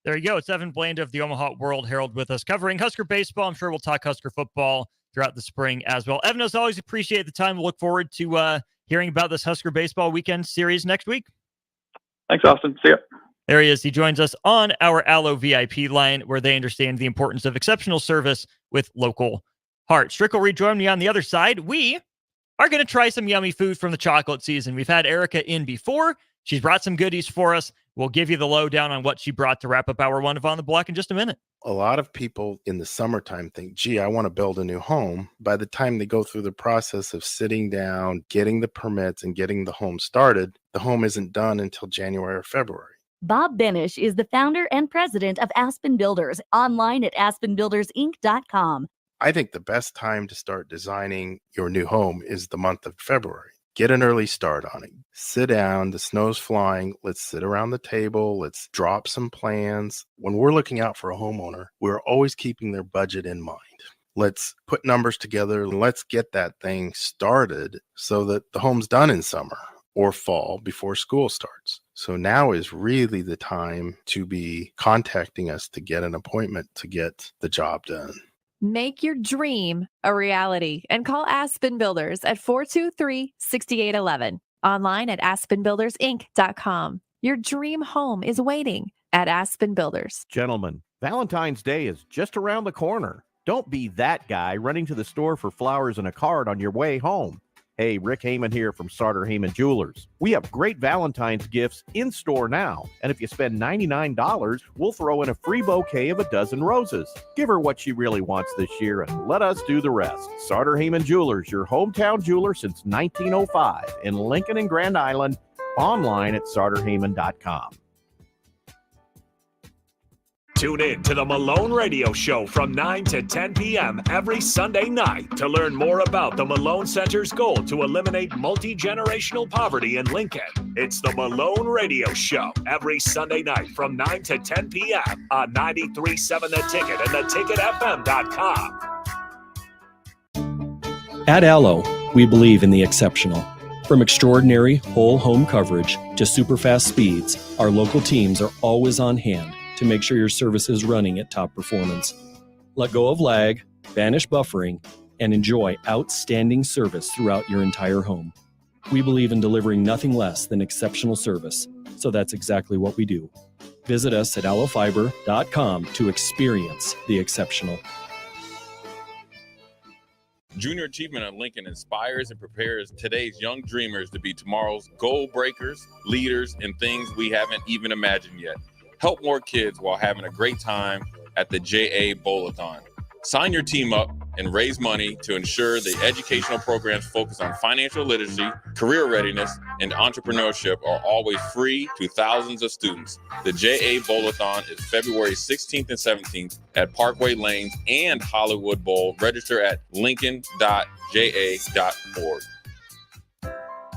There you go. It's Evan Bland of the Omaha World Herald with us, covering Husker baseball. I'm sure we'll talk Husker football throughout the spring as well. Evan, as always, appreciate the time. We'll look forward to hearing about this Husker baseball weekend series next week. Thanks, Austin. See ya. There he is. He joins us on our Allo VIP line, where they understand the importance of exceptional service with local heart. Strickland rejoin me on the other side. We are going to try some yummy food from the chocolate season. We've had Erica in before. She's brought some goodies for us. We'll give you the lowdown on what she brought to wrap up hour 1 of On the Block in just a minute. A lot of people in the summertime think, gee, I want to build a new home. By the time they go through the process of sitting down, getting the permits, and getting the home started, the home isn't done until January or February. Bob Benish is the founder and president of Aspen Builders, online at aspenbuildersinc.com. I think the best time to start designing your new home is the month of February. Get an early start on it. Sit down, the snow's flying. Let's sit around the table. Let's drop some plans. When we're looking out for a homeowner, we're always keeping their budget in mind. Let's put numbers together and let's get that thing started so that the home's done in summer or fall before school starts. So now is really the time to be contacting us to get an appointment to get the job done. Make your dream a reality and call Aspen Builders at 423-6811. Online at aspenbuildersinc.com. Your dream home is waiting at Aspen Builders. Gentlemen, Valentine's Day is just around the corner. Don't be that guy running to the store for flowers and a card on your way home. Hey, Rick Heyman here from Sartor Heyman Jewelers. We have great Valentine's gifts in store now. And if you spend $99, we'll throw in a free bouquet of a dozen roses. Give her what she really wants this year and let us do the rest. Sartor Heyman Jewelers, your hometown jeweler since 1905 in Lincoln and Grand Island. Online at sartorheyman.com. Tune in to the Malone Radio Show from 9 to 10 p.m. every Sunday night to learn more about the Malone Center's goal to eliminate multi-generational poverty in Lincoln. It's the Malone Radio Show every Sunday night from 9 to 10 p.m. on 93.7 The Ticket and theticketfm.com. At Allo, we believe in the exceptional. From extraordinary whole home coverage to super fast speeds, our local teams are always on hand to make sure your service is running at top performance. Let go of lag, banish buffering, and enjoy outstanding service throughout your entire home. We believe in delivering nothing less than exceptional service, so that's exactly what we do. Visit us at allofiber.com to experience the exceptional. Junior Achievement at Lincoln inspires and prepares today's young dreamers to be tomorrow's goal breakers, leaders, and things we haven't even imagined yet. Help more kids while having a great time at the JA Bowl-a-thon. Sign your team up and raise money to ensure the educational programs focused on financial literacy, career readiness, and entrepreneurship are always free to thousands of students. The JA Bowl-a-thon is February 16th and 17th at Parkway Lanes and Hollywood Bowl. Register at lincoln.ja.org.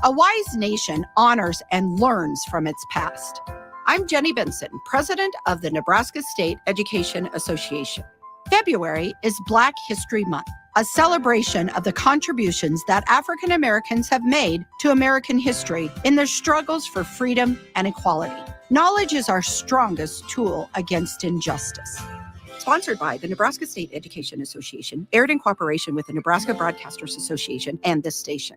A wise nation honors and learns from its past. I'm Jenny Benson, president of the Nebraska State Education Association. February is Black History Month, a celebration of the contributions that African Americans have made to American history in their struggles for freedom and equality. Knowledge is our strongest tool against injustice. Sponsored by the Nebraska State Education Association, aired in cooperation with the Nebraska Broadcasters Association and this station.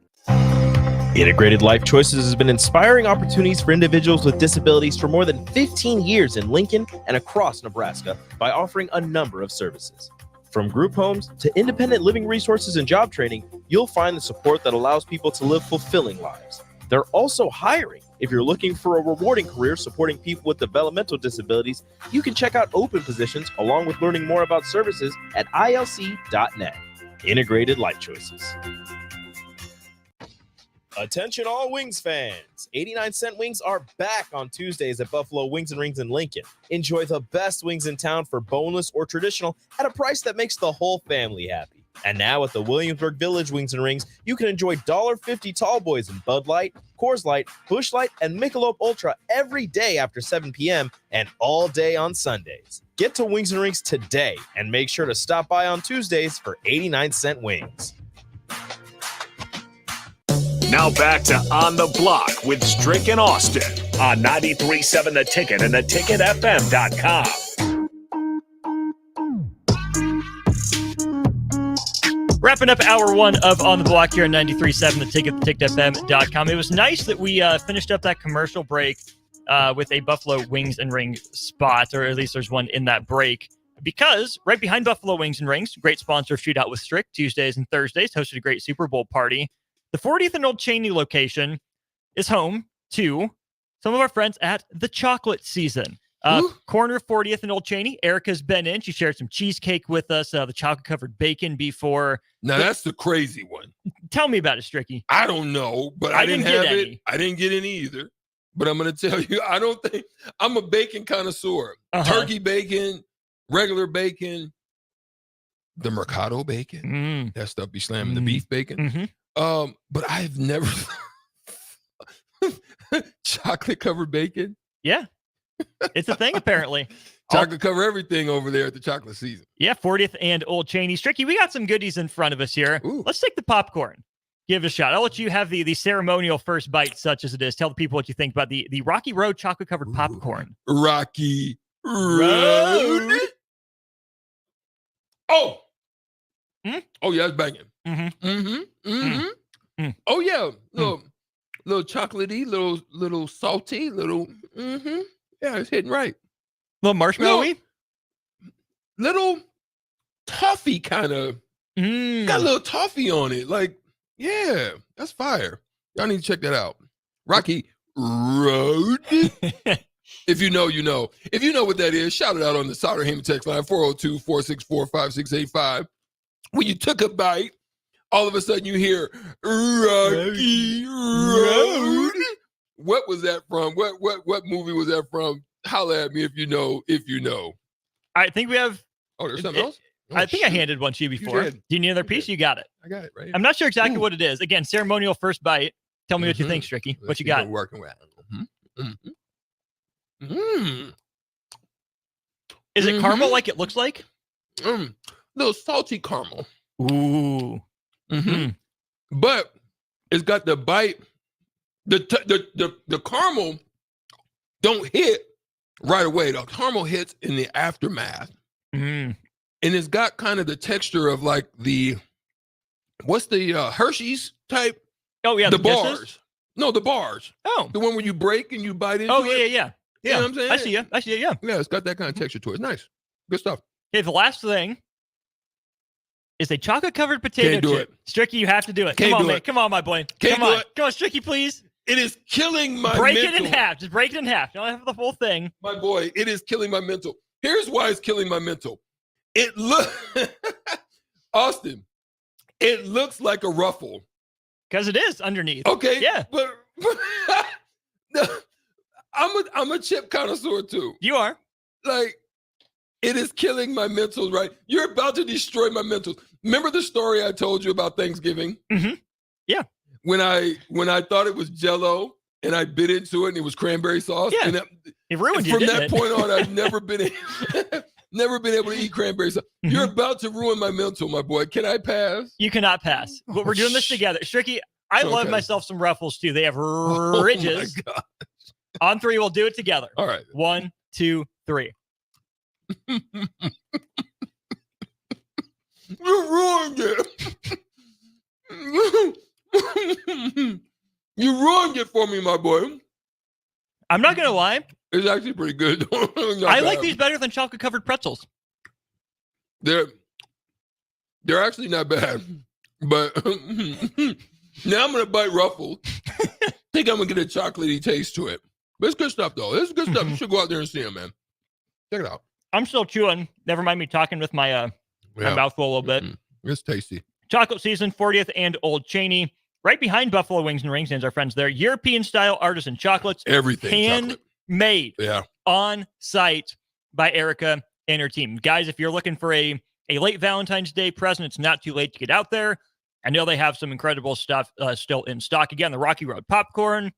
Integrated Life Choices has been inspiring opportunities for individuals with disabilities for more than 15 years in Lincoln and across Nebraska by offering a number of services. From group homes to independent living resources and job training, you'll find the support that allows people to live fulfilling lives. They're also hiring. If you're looking for a rewarding career supporting people with developmental disabilities, you can check out open positions along with learning more about services at ilc.net. Integrated Life Choices. Attention all Wings fans. 89-cent wings are back on Tuesdays at Buffalo Wings and Rings in Lincoln. Enjoy the best wings in town for boneless or traditional at a price that makes the whole family happy. And now at the Williamsburg Village Wings and Rings, you can enjoy $1.50 tall boys in Bud Light, Coors Light, Busch Light, and Michelob Ultra every day after 7 p.m. and all day on Sundays. Get to Wings and Rings today and make sure to stop by on Tuesdays for 89-cent wings. Now back to On the Block with Strick and Austin on 93.7 The Ticket and theticketfm.com. Wrapping up hour one of On the Block here on 93.7 The Ticket, theticketfm.com. It was nice that we finished up that commercial break with a Buffalo Wings and Rings spot, or at least there's one in that break, because right behind Buffalo Wings and Rings, great sponsor of Shootout with Strick, Tuesdays and Thursdays, hosted a great Super Bowl party. The 40th and Old Cheney location is home to some of our friends at the Chocolate Season. Corner 40th and Old Cheney. Erica's been in. She shared some cheesecake with us, the chocolate-covered bacon before. Now, that's the crazy one. Tell me about it, Stricky. I don't know, but I didn't have it. I didn't get any either. But I'm going to tell you, I don't think I'm a bacon connoisseur. Turkey bacon, regular bacon, the Mercado bacon. That stuff be slamming the beef bacon. But I've never chocolate covered bacon. Yeah, it's a thing apparently. Chocolate cover everything over there at the Chocolate Season. Yeah, 40th and Old Cheney. Stricky, we got some goodies in front of us here. Let's take the popcorn. Give it a shot. I'll let you have the ceremonial first bite, such as it is. Tell the people what you think about the Rocky Road chocolate covered popcorn. Rocky Road. Oh. Oh yeah, it's banging. Oh yeah, little chocolatey, little salty, little. Yeah, it's hitting right. Little marshmallowy, little toffee kind of. Got a little toffee on it, like Yeah, that's fire. Y'all need to check that out. Rocky Road. If you know, you know. If you know what that is, shout it out on the Sauter Heyman text line, 402-464-5685. When you took a bite, all of a sudden you hear Rocky Road. What was that from? What movie was that from? Holla at me if you know. I think we have. Oh, there's something else? Oh, I think I handed one to you before. did. Do you need another piece? You got it. I got it right here. I'm not sure exactly what it is. Again, ceremonial first bite. Tell me what you think, Stricky. What you got? Working with. Is it caramel like it looks like? Little salty caramel. Ooh. But it's got the bite. The caramel don't hit right away. The caramel hits in the aftermath. And it's got kind of the texture of like what's the Hershey's type? Oh, yeah. The bars. Kisses? No, the bars. Oh. The one where you break and you bite into it. Yeah. You know what I'm saying? I see you. Yeah. Yeah, it's got that kind of texture to it. It's nice. Good stuff. Okay, the last thing is a chocolate-covered potato Can't do chip. Stricky, you have to do it. Can't Come on, do man. it. Come on, my boy. Can't Come do on. it. Come on, Stricky, please. It is killing my Break mental. it in half. Just break it in half. Don't have the whole thing. My boy, it is killing my mental. Here's why it's killing my mental. Austin, it looks like a ruffle. Because it is underneath. Okay. Yeah. But I'm a chip connoisseur too. You are. Like, it is killing my mentals, right? You're about to destroy my mentals. Remember the story I told you about Thanksgiving? Yeah. When I thought it was Jell-O and I bit into it and it was cranberry sauce. Yeah. And It ruined you, from didn't that it? point on, I've never been able to eat cranberry sauce. You're about to ruin my mental, my boy. Can I pass? You cannot pass. But we're doing this together. Stricky, I love Okay. myself some Ruffles too. They have Oh, ridges. my God. On three, we'll do it together. All right. 1, 2, 3. You ruined it. You ruined it for me, my boy. I'm not going to lie. It's actually pretty good. I like these better than chocolate-covered pretzels. They're actually not bad. But now I'm going to bite Ruffles. Think I'm going to get a chocolatey taste to it. But it's good stuff, though. It's good stuff. You should go out there and see them, man. Check it out. I'm still chewing. Never mind me talking with my mouth full a little bit. It's tasty. Chocolate Season, 40th and Old Cheney. Right behind Buffalo Wings and Rings, and our friends there. European-style artisan chocolates. Everything handmade. Yeah. On site by Erica and her team. Guys, if you're looking for a late Valentine's Day present, it's not too late to get out there. I know they have some incredible stuff still in stock. Again, the Rocky Road popcorn.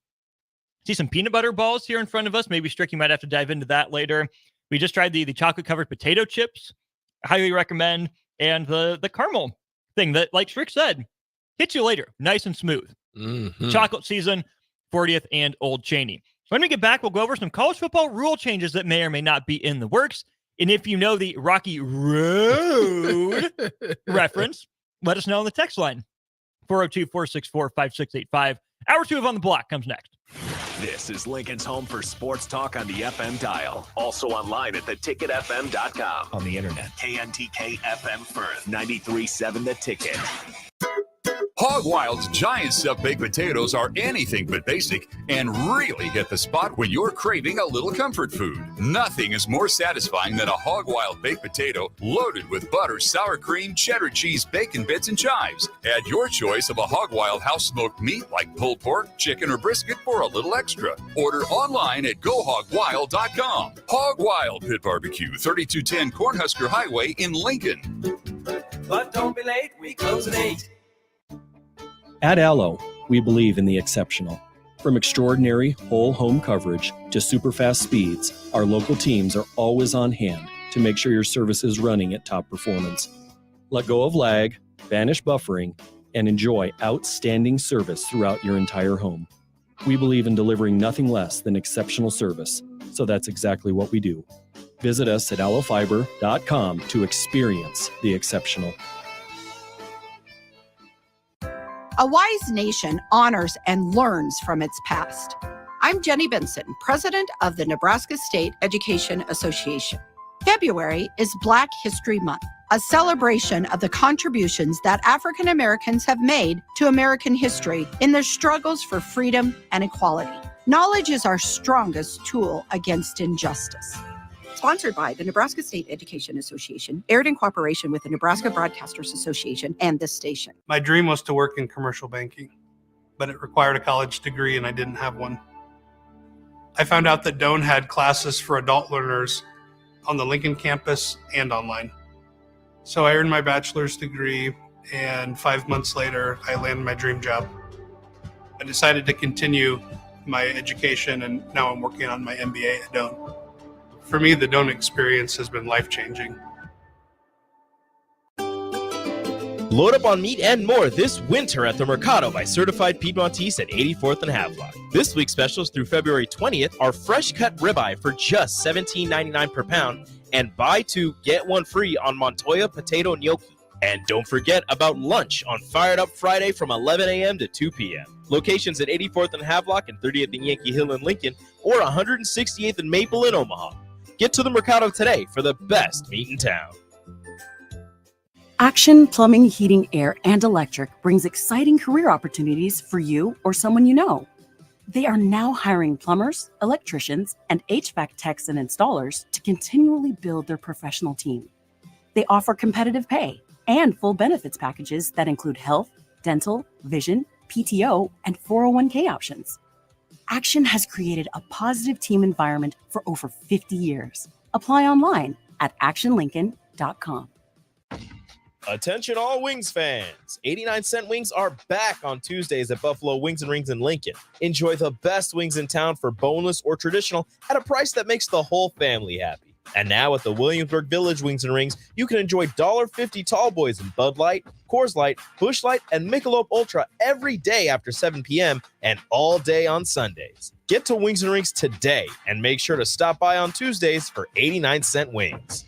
See some peanut butter balls here in front of us. Maybe Stricky might have to dive into that later. We just tried the chocolate-covered potato chips. Highly recommend. And the caramel thing that, like Strick said, hits you later. Nice and smooth. Chocolate Season, 40th and Old Cheney. When we get back, we'll go over some college football rule changes that may or may not be in the works. And if you know the Rocky Road reference, let us know on the text line. 402-464-5685. Hour 2 of On the Block comes next. This is Lincoln's home for sports talk on the FM dial. Also online at theticketfm.com. On the internet, KNTK FM Firth, 93.7 The Ticket. Hog Wild's giant stuffed baked potatoes are anything but basic and really hit the spot when you're craving a little comfort food. Nothing is more satisfying than a Hog Wild baked potato loaded with butter, sour cream, cheddar cheese, bacon bits, and chives. Add your choice of a Hog Wild house-smoked meat like pulled pork, chicken, or brisket for a little extra. Order online at GoHogWild.com. Hog Wild Pit Barbecue, 3210 Cornhusker Highway in Lincoln. But don't be late, we close at 8. At Allo, we believe in the exceptional. From extraordinary whole home coverage to super fast speeds, our local teams are always on hand to make sure your service is running at top performance. Let go of lag, banish buffering, and enjoy outstanding service throughout your entire home. We believe in delivering nothing less than exceptional service, so that's exactly what we do. Visit us at allofiber.com to experience the exceptional. A wise nation honors and learns from its past. I'm Jenny Benson, president of the Nebraska State Education Association. February is Black History Month, a celebration of the contributions that African Americans have made to American history in their struggles for freedom and equality. Knowledge is our strongest tool against injustice. Sponsored by the Nebraska State Education Association, aired in cooperation with the Nebraska Broadcasters Association and this station. My dream was to work in commercial banking, but it required a college degree and I didn't have one. I found out that Doane had classes for adult learners on the Lincoln campus and online. So I earned my bachelor's degree, and 5 months later, I landed my dream job. I decided to continue my education, and now I'm working on my MBA at Doane. For me, the Doane experience has been life-changing. Load up on meat and more this winter at the Mercado by Certified Piedmontese at 84th and Havelock. This week's specials through February 20th are fresh cut ribeye for just $17.99 per pound and buy two, get one free on Montoya potato gnocchi. And don't forget about lunch on Fired Up Friday from 11 a.m. to 2 p.m. Locations at 84th and Havelock and 30th and Yankee Hill in Lincoln or 168th and Maple in Omaha. Get to the Mercado today for the best meat in town. Action Plumbing, Heating, Air, and Electric brings exciting career opportunities for you or someone you know. They are now hiring plumbers, electricians, and HVAC techs and installers to continually build their professional team. They offer competitive pay and full benefits packages that include health, dental, vision, PTO, and 401k options. Action has created a positive team environment for over 50 years. Apply online at actionlincoln.com. Attention all Wings fans. 89-cent wings are back on Tuesdays at Buffalo Wings and Rings in Lincoln. Enjoy the best wings in town for boneless or traditional at a price that makes the whole family happy. And now at the Williamsburg Village Wings and Rings, you can enjoy $1.50 tall boys in Bud Light, Coors Light, Busch Light, and Michelob Ultra every day after 7 p.m. and all day on Sundays. Get to Wings and Rings today and make sure to stop by on Tuesdays for 89-cent wings.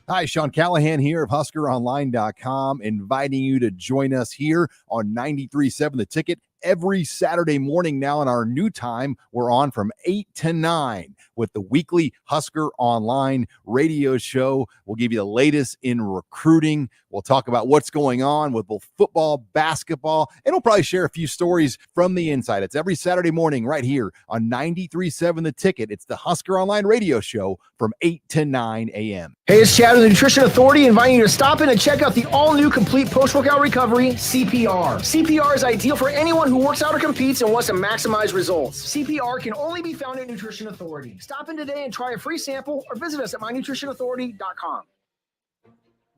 Hi, Sean Callahan here of HuskerOnline.com, inviting you to join us here on 93.7 The Ticket every Saturday morning now in our new time. We're on from 8 to 9 with the weekly Husker Online radio show. We'll give you the latest in recruiting. We'll talk about what's going on with both football, basketball, and we'll probably share a few stories from the inside. It's every Saturday morning right here on 93.7 The Ticket. It's the Husker Online radio show from 8 to 9 a.m. Hey, it's Chad of the Nutrition Authority inviting you to stop in and check out the all-new complete post-workout recovery, CPR. CPR is ideal for anyone who works out or competes and wants to maximize results. CPR can only be found at Nutrition Authority. Stop in today and try a free sample or visit us at mynutritionauthority.com.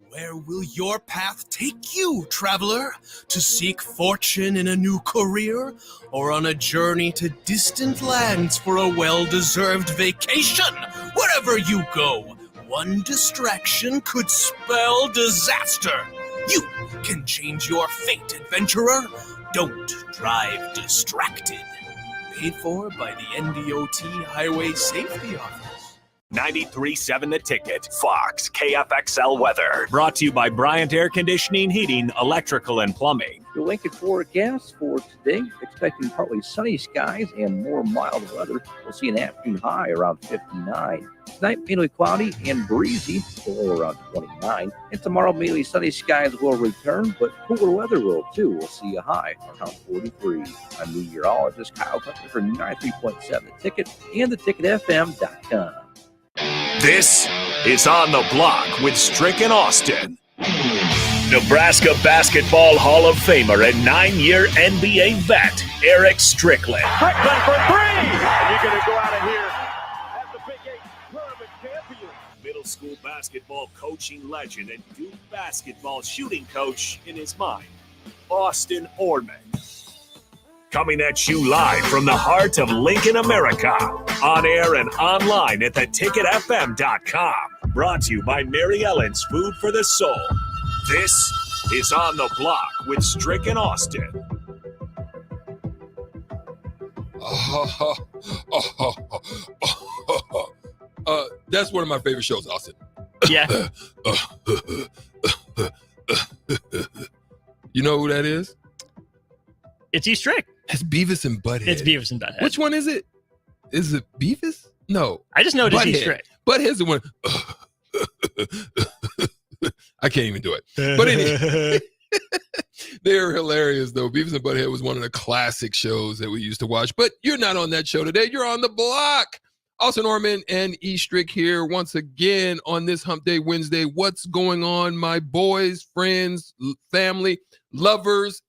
Where will your path take you, traveler? To seek fortune in a new career? Or on a journey to distant lands for a well-deserved vacation? Wherever you go, one distraction could spell disaster. You can change your fate, adventurer. Don't drive distracted. Paid for by the NDOT Highway Safety Office. 93.7 The Ticket, Fox, KFXL weather. Brought to you by Bryant Air Conditioning, Heating, Electrical, and Plumbing. The Lincoln forecast for today, expecting partly sunny skies and more mild weather. We'll see an afternoon high around 59. Tonight, mainly cloudy and breezy, low around 29. And tomorrow, mainly sunny skies will return, but cooler weather will too. We'll see a high around 43. I'm meteorologist Kyle Tucker for 93.7 The Ticket and theticketfm.com. This is On the Block with Strick and Austin. Nebraska Basketball Hall of Famer and 9-year NBA vet, Erick Strickland. Strickland for three! And you're going to go out of here as the Big 8 tournament champion. Middle school basketball coaching legend and Duke basketball shooting coach in his mind, Austin Orman. Coming at you live from the heart of Lincoln, America. On air and online at theticketfm.com. Brought to you by Mary Ellen's Food for the Soul. This is On the Block with Strick and Austin. That's one of my favorite shows, Austin. Yeah. You know who that is? It's E. Strick. It's Beavis and Butthead. It's Beavis and Butthead. Which one is it? Is it Beavis? No. I just know it is E. Strick. Butthead's the one. I can't even do it. But anyway, they're hilarious, though. Beavis and Butthead was one of the classic shows that we used to watch. But you're not on that show today. You're on the block. Austin Orman and E. Strick here once again on this Hump Day Wednesday. What's going on, my boys, friends, family, lovers,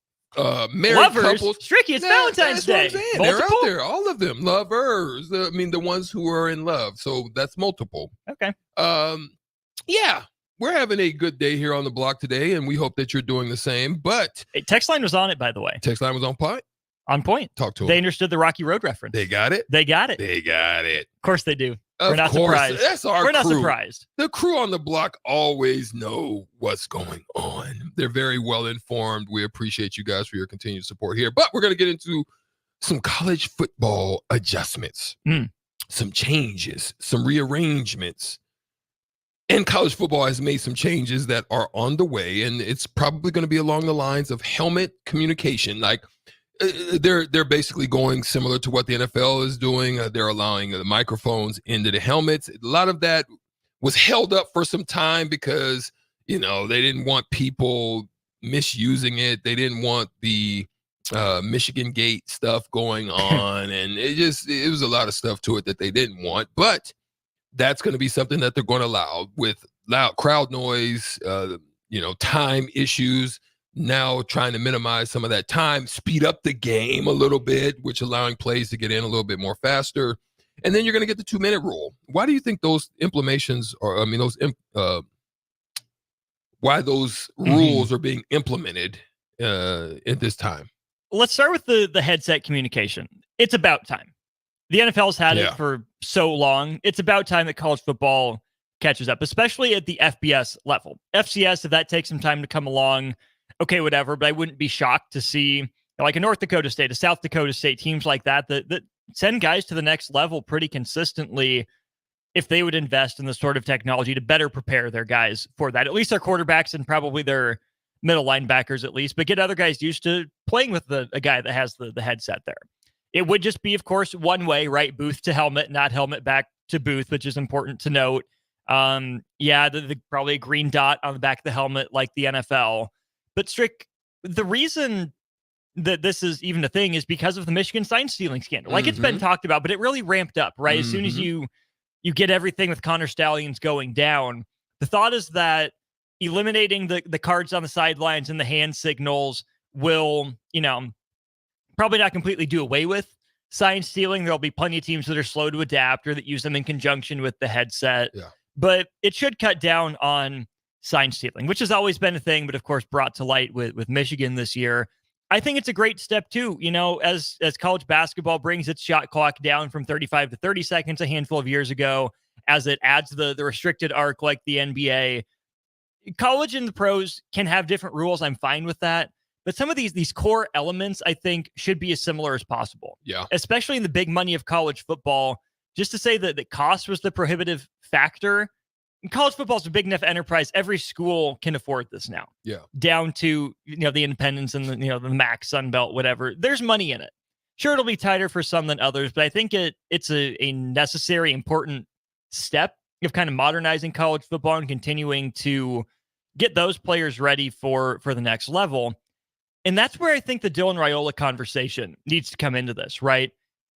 married couples? Stricky, it's Valentine's Day. They're out there, all of them. Lovers. I mean, the ones who are in love. So that's multiple. Okay. Yeah. We're having a good day here on the block today, and we hope that you're doing the same. But hey, text line was on it, by the way. Text line was on point. On point. Talk to them. They understood the Rocky Road reference. They got it. They got it. They got it. Of course they do. We're not surprised. That's our We're crew. not surprised. The crew on the block always know what's going on. They're very well informed. We appreciate you guys for your continued support here. But we're going to get into some college football adjustments, some changes, some rearrangements. And college football has made some changes that are on the way, and it's probably going to be along the lines of helmet communication. Like they're basically going similar to what the NFL is doing. They're allowing the microphones into the helmets. A lot of that was held up for some time because, you know, they didn't want people misusing it. They didn't want the Michigan Gate stuff going on, and it was a lot of stuff to it that they didn't want. But that's going to be something that they're going to allow with loud crowd noise, time issues. Now trying to minimize some of that time, speed up the game a little bit, which allowing plays to get in a little bit more faster. And then you're going to get the 2-minute rule. Why do you think those implementations why those rules are being implemented at this time? Let's start with the headset communication. It's about time. The NFL's had it for so long. It's about time that college football catches up, especially at the FBS level. FCS, if that takes some time to come along, okay, whatever, but I wouldn't be shocked to see like a North Dakota State, a South Dakota State, teams like that send guys to the next level pretty consistently if they would invest in the sort of technology to better prepare their guys for that. At least their quarterbacks and probably their middle linebackers at least, but get other guys used to playing with a guy that has the headset there. It would just be, of course, one way, right? Booth to helmet, not helmet back to booth, which is important to note. Probably a green dot on the back of the helmet like the NFL. But Strick, the reason that this is even a thing is because of the Michigan sign stealing scandal. Like it's been talked about, but it really ramped up, right? As soon as you get everything with Connor Stallions going down, the thought is that eliminating the cards on the sidelines and the hand signals will, probably not completely do away with sign stealing. There'll be plenty of teams that are slow to adapt or that use them in conjunction with the headset. Yeah. But it should cut down on sign stealing, which has always been a thing, but of course brought to light with Michigan this year. I think it's a great step too. As college basketball brings its shot clock down from 35 to 30 seconds a handful of years ago, as it adds the restricted arc like the NBA. College and the pros can have different rules. I'm fine with that. But some of these core elements, I think, should be as similar as possible. Yeah. Especially in the big money of college football. Just to say that the cost was the prohibitive factor. And college football is a big enough enterprise. Every school can afford this now. Yeah. Down to the independents and the MAC, Sun Belt, whatever. There's money in it. Sure, it'll be tighter for some than others, but I think it's a necessary, important step of kind of modernizing college football and continuing to get those players ready for the next level. And that's where I think the Dylan Raiola conversation needs to come into this, right?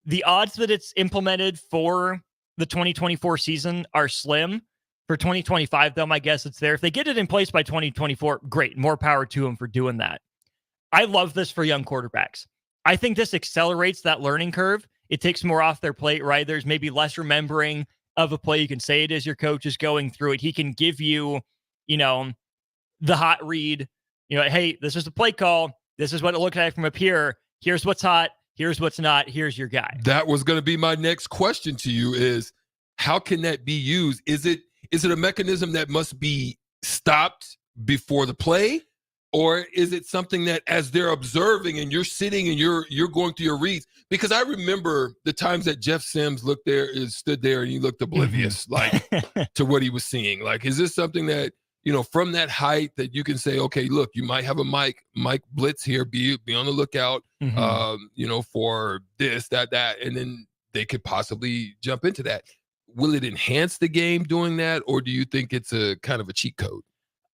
The odds that it's implemented for the 2024 season are slim. For 2025, though, my guess it's there. If they get it in place by 2024, great. More power to them for doing that. I love this for young quarterbacks. I think this accelerates that learning curve. It takes more off their plate, right? There's maybe less remembering of a play. You can say it as your coach is going through it. He can give you, the hot read. Hey, this is the play call. This is what it looks like from up here. Here's what's hot. Here's what's not. Here's your guy. That was going to be my next question to you is, how can that be used? Is it a mechanism that must be stopped before the play? Or is it something that as they're observing and you're sitting and you're going through your reads? Because I remember the times that Jeff Sims stood there and he looked oblivious, to what he was seeing. Like, is this something that, from that height that you can say, okay, look, you might have a Mike blitz here, be on the lookout, for this, that, and then they could possibly jump into that. will it enhance the game doing that, or do you think it's a kind of a cheat code?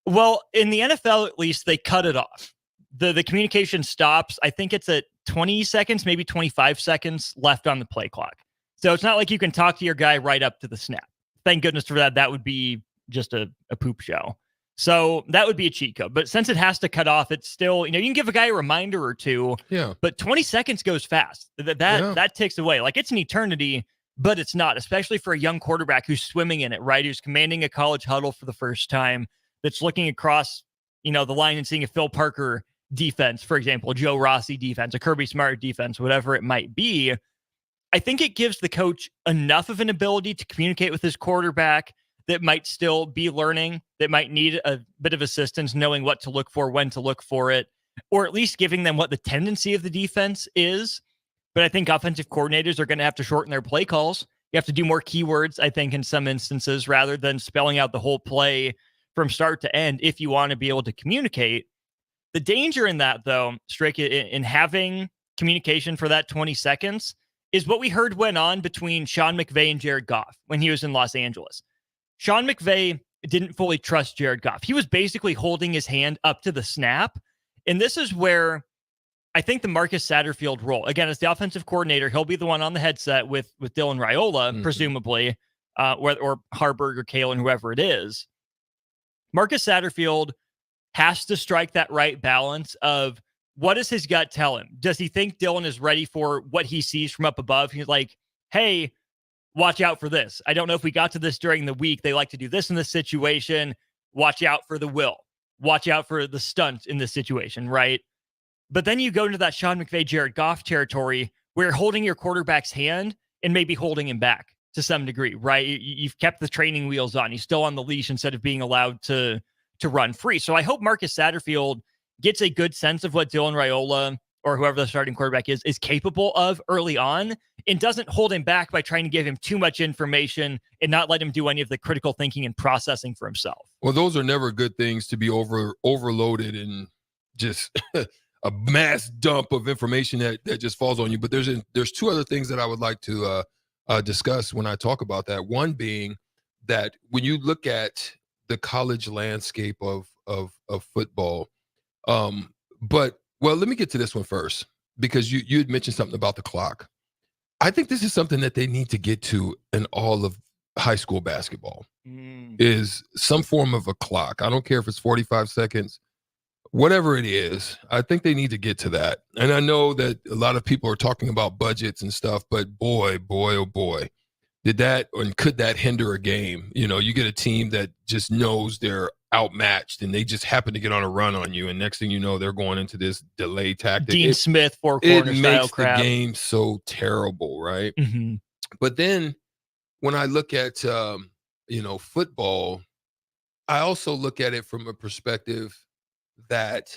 Well, in the NFL, at least, they cut it off. The communication stops. I think it's at 20 seconds, maybe 25 seconds left on the play clock. So it's not like you can talk to your guy right up to the snap. Thank goodness for that. That would be just a poop show. So that would be a cheat code. But since it has to cut off, it's still, you can give a guy a reminder or two. Yeah. But 20 seconds goes fast. That ticks away. Like, it's an eternity, but it's not, especially for a young quarterback who's swimming in it, right? Who's commanding a college huddle for the first time, that's looking across, the line and seeing a Phil Parker defense, for example, a Joe Rossi defense, a Kirby Smart defense, whatever it might be. I think it gives the coach enough of an ability to communicate with his quarterback that might still be learning, that might need a bit of assistance, knowing what to look for, when to look for it, or at least giving them what the tendency of the defense is. But I think offensive coordinators are going to have to shorten their play calls. You have to do more keywords, I think, in some instances, rather than spelling out the whole play from start to end if you want to be able to communicate. The danger in that, though, Strick, in having communication for that 20 seconds is what we heard went on between Sean McVay and Jared Goff when he was in Los Angeles. Sean McVay didn't fully trust Jared Goff. He was basically holding his hand up to the snap. And this is where I think the Marcus Satterfield role, again, as the offensive coordinator, he'll be the one on the headset with Dylan Raiola, presumably, or Harburg or Kalen, whoever it is. Marcus Satterfield has to strike that right balance of, what does his gut tell him? Does he think Dylan is ready for what he sees from up above? He's like, hey, watch out for this. I don't know if we got to this during the week. They like to do this in this situation. Watch out for the will. Watch out for the stunt in this situation, right? But then you go into that Sean McVay, Jared Goff territory where you're holding your quarterback's hand and maybe holding him back to some degree, right? You've kept the training wheels on. He's still on the leash instead of being allowed to run free. So I hope Marcus Satterfield gets a good sense of what Dylan Raiola or whoever the starting quarterback is capable of early on, and doesn't hold him back by trying to give him too much information and not let him do any of the critical thinking and processing for himself. Well, those are never good things, to be overloaded and just a mass dump of information that just falls on you. But there's two other things that I would like to discuss when I talk about that. One being that when you look at the college landscape of football, let me get to this one first, because you had mentioned something about the clock. I think this is something that they need to get to in all of high school basketball, is some form of a clock. I don't care if it's 45 seconds, whatever it is. I think they need to get to that. And I know that a lot of people are talking about budgets and stuff, but boy, oh boy, could that hinder a game? You get a team that just knows they're outmatched and they just happen to get on a run on you, and next thing you know, they're going into this delay tactic. Dean Smith, four-corner style crap. It makes the game so terrible, right? Mm-hmm. But then when I look at football, I also look at it from a perspective that,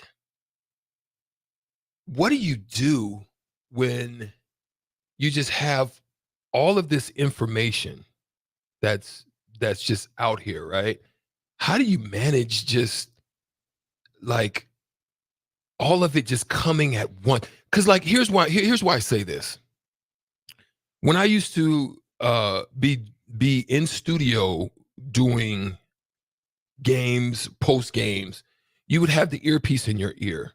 what do you do when you just have all of this information that's just out here, right? How do you manage just like all of it just coming at once? Because here's why I say this. When I used to be in studio doing games, post games, you would have the earpiece in your ear.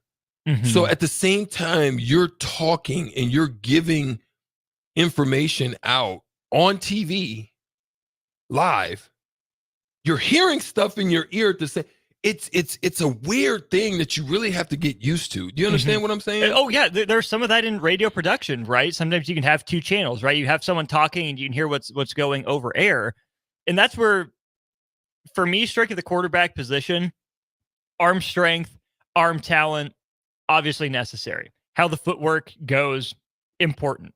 Mm-hmm. So at the same time you're talking and you're giving information out on TV live, you're hearing stuff in your ear to say. It's a weird thing that you really have to get used to. Do you understand what I'm saying? Oh yeah, there's some of that in radio production, right? Sometimes you can have two channels, right? You have someone talking and you can hear what's going over air, and that's where, for me, striking the quarterback position, arm strength, arm talent, obviously necessary. How the footwork goes, important.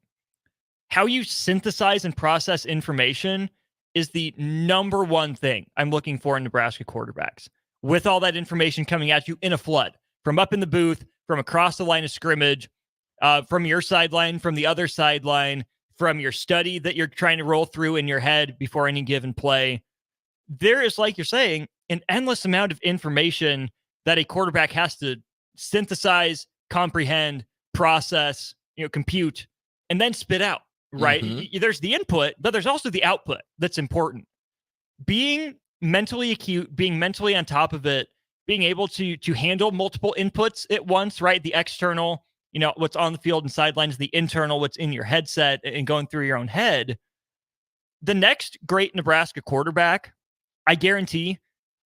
How you synthesize and process information is the number one thing I'm looking for in Nebraska quarterbacks. With all that information coming at you in a flood, from up in the booth, from across the line of scrimmage, from your sideline, from the other sideline, from your study that you're trying to roll through in your head before any given play, there is, like you're saying, an endless amount of information that a quarterback has to synthesize, comprehend, process, compute, and then spit out. right? There's the input, but there's also the output that's important. Being mentally acute, being mentally on top of it, being able to handle multiple inputs at once, right? The external, what's on the field and sidelines, the internal, what's in your headset and going through your own head. The next great Nebraska quarterback, I guarantee,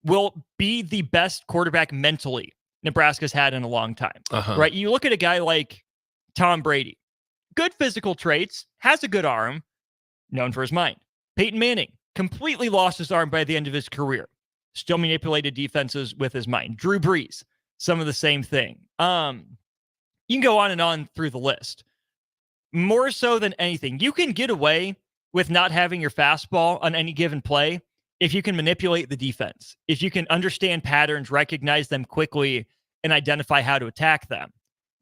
will be the best quarterback mentally Nebraska's had in a long time, right? You look at a guy like Tom Brady, good physical traits, has a good arm, known for his mind. Peyton Manning completely lost his arm by the end of his career, still manipulated defenses with his mind. Drew Brees, some of the same thing. You can go on and on through the list. More so than anything, you can get away with not having your fastball on any given play if you can manipulate the defense, if you can understand patterns, recognize them quickly, and identify how to attack them.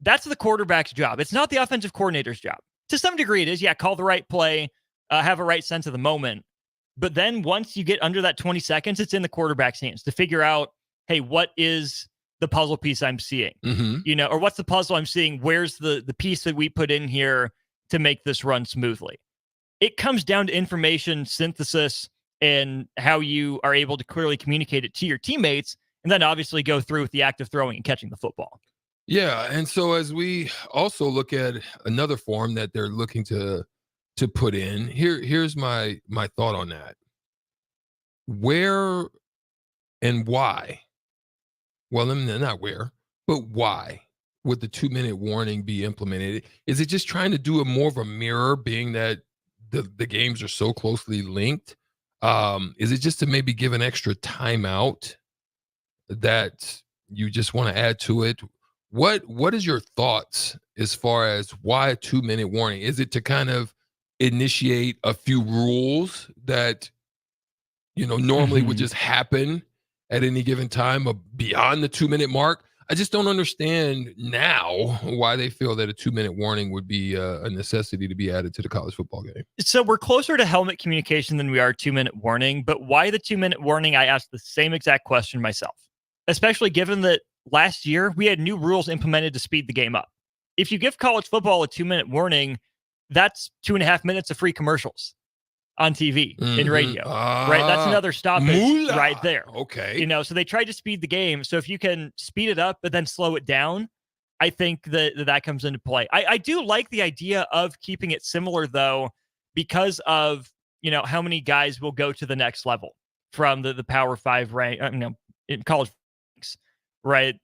That's the quarterback's job. It's not the offensive coordinator's job. To some degree, it is. Yeah, call the right play, have a right sense of the moment. But then once you get under that 20 seconds, it's in the quarterback's hands to figure out, hey, what is the puzzle piece I'm seeing? Or what's the puzzle I'm seeing? Where's the piece that we put in here to make this run smoothly? It comes down to information synthesis and how you are able to clearly communicate it to your teammates, and then obviously go through with the act of throwing and catching the football. Yeah, and so as we also look at another form that they're looking to put in, here's my thought on that. Where and why? Well, not where, but why would the 2-minute warning be implemented? Is it just trying to do more of a mirror, being that the games are so closely linked? Is it just to maybe give an extra timeout that you just want to add to it? What is your thoughts as far as why a 2-minute warning? Is it to kind of initiate a few rules that normally would just happen at any given time beyond the 2-minute mark? I just don't understand now why they feel that a 2-minute warning would be a necessity to be added to the college football game. So we're closer to helmet communication than we are 2-minute warning, but why the 2-minute warning? I asked the same exact question myself, especially given that last year we had new rules implemented to speed the game up. If you give college football a 2-minute warning, that's 2.5 minutes of free commercials on TV and radio, right? That's another stoppage right there. Okay. So they tried to speed the game. So if you can speed it up, but then slow it down, I think that comes into play. I do like the idea of keeping it similar though, because of, how many guys will go to the next level from the Power 5 rank, in college ranks, right?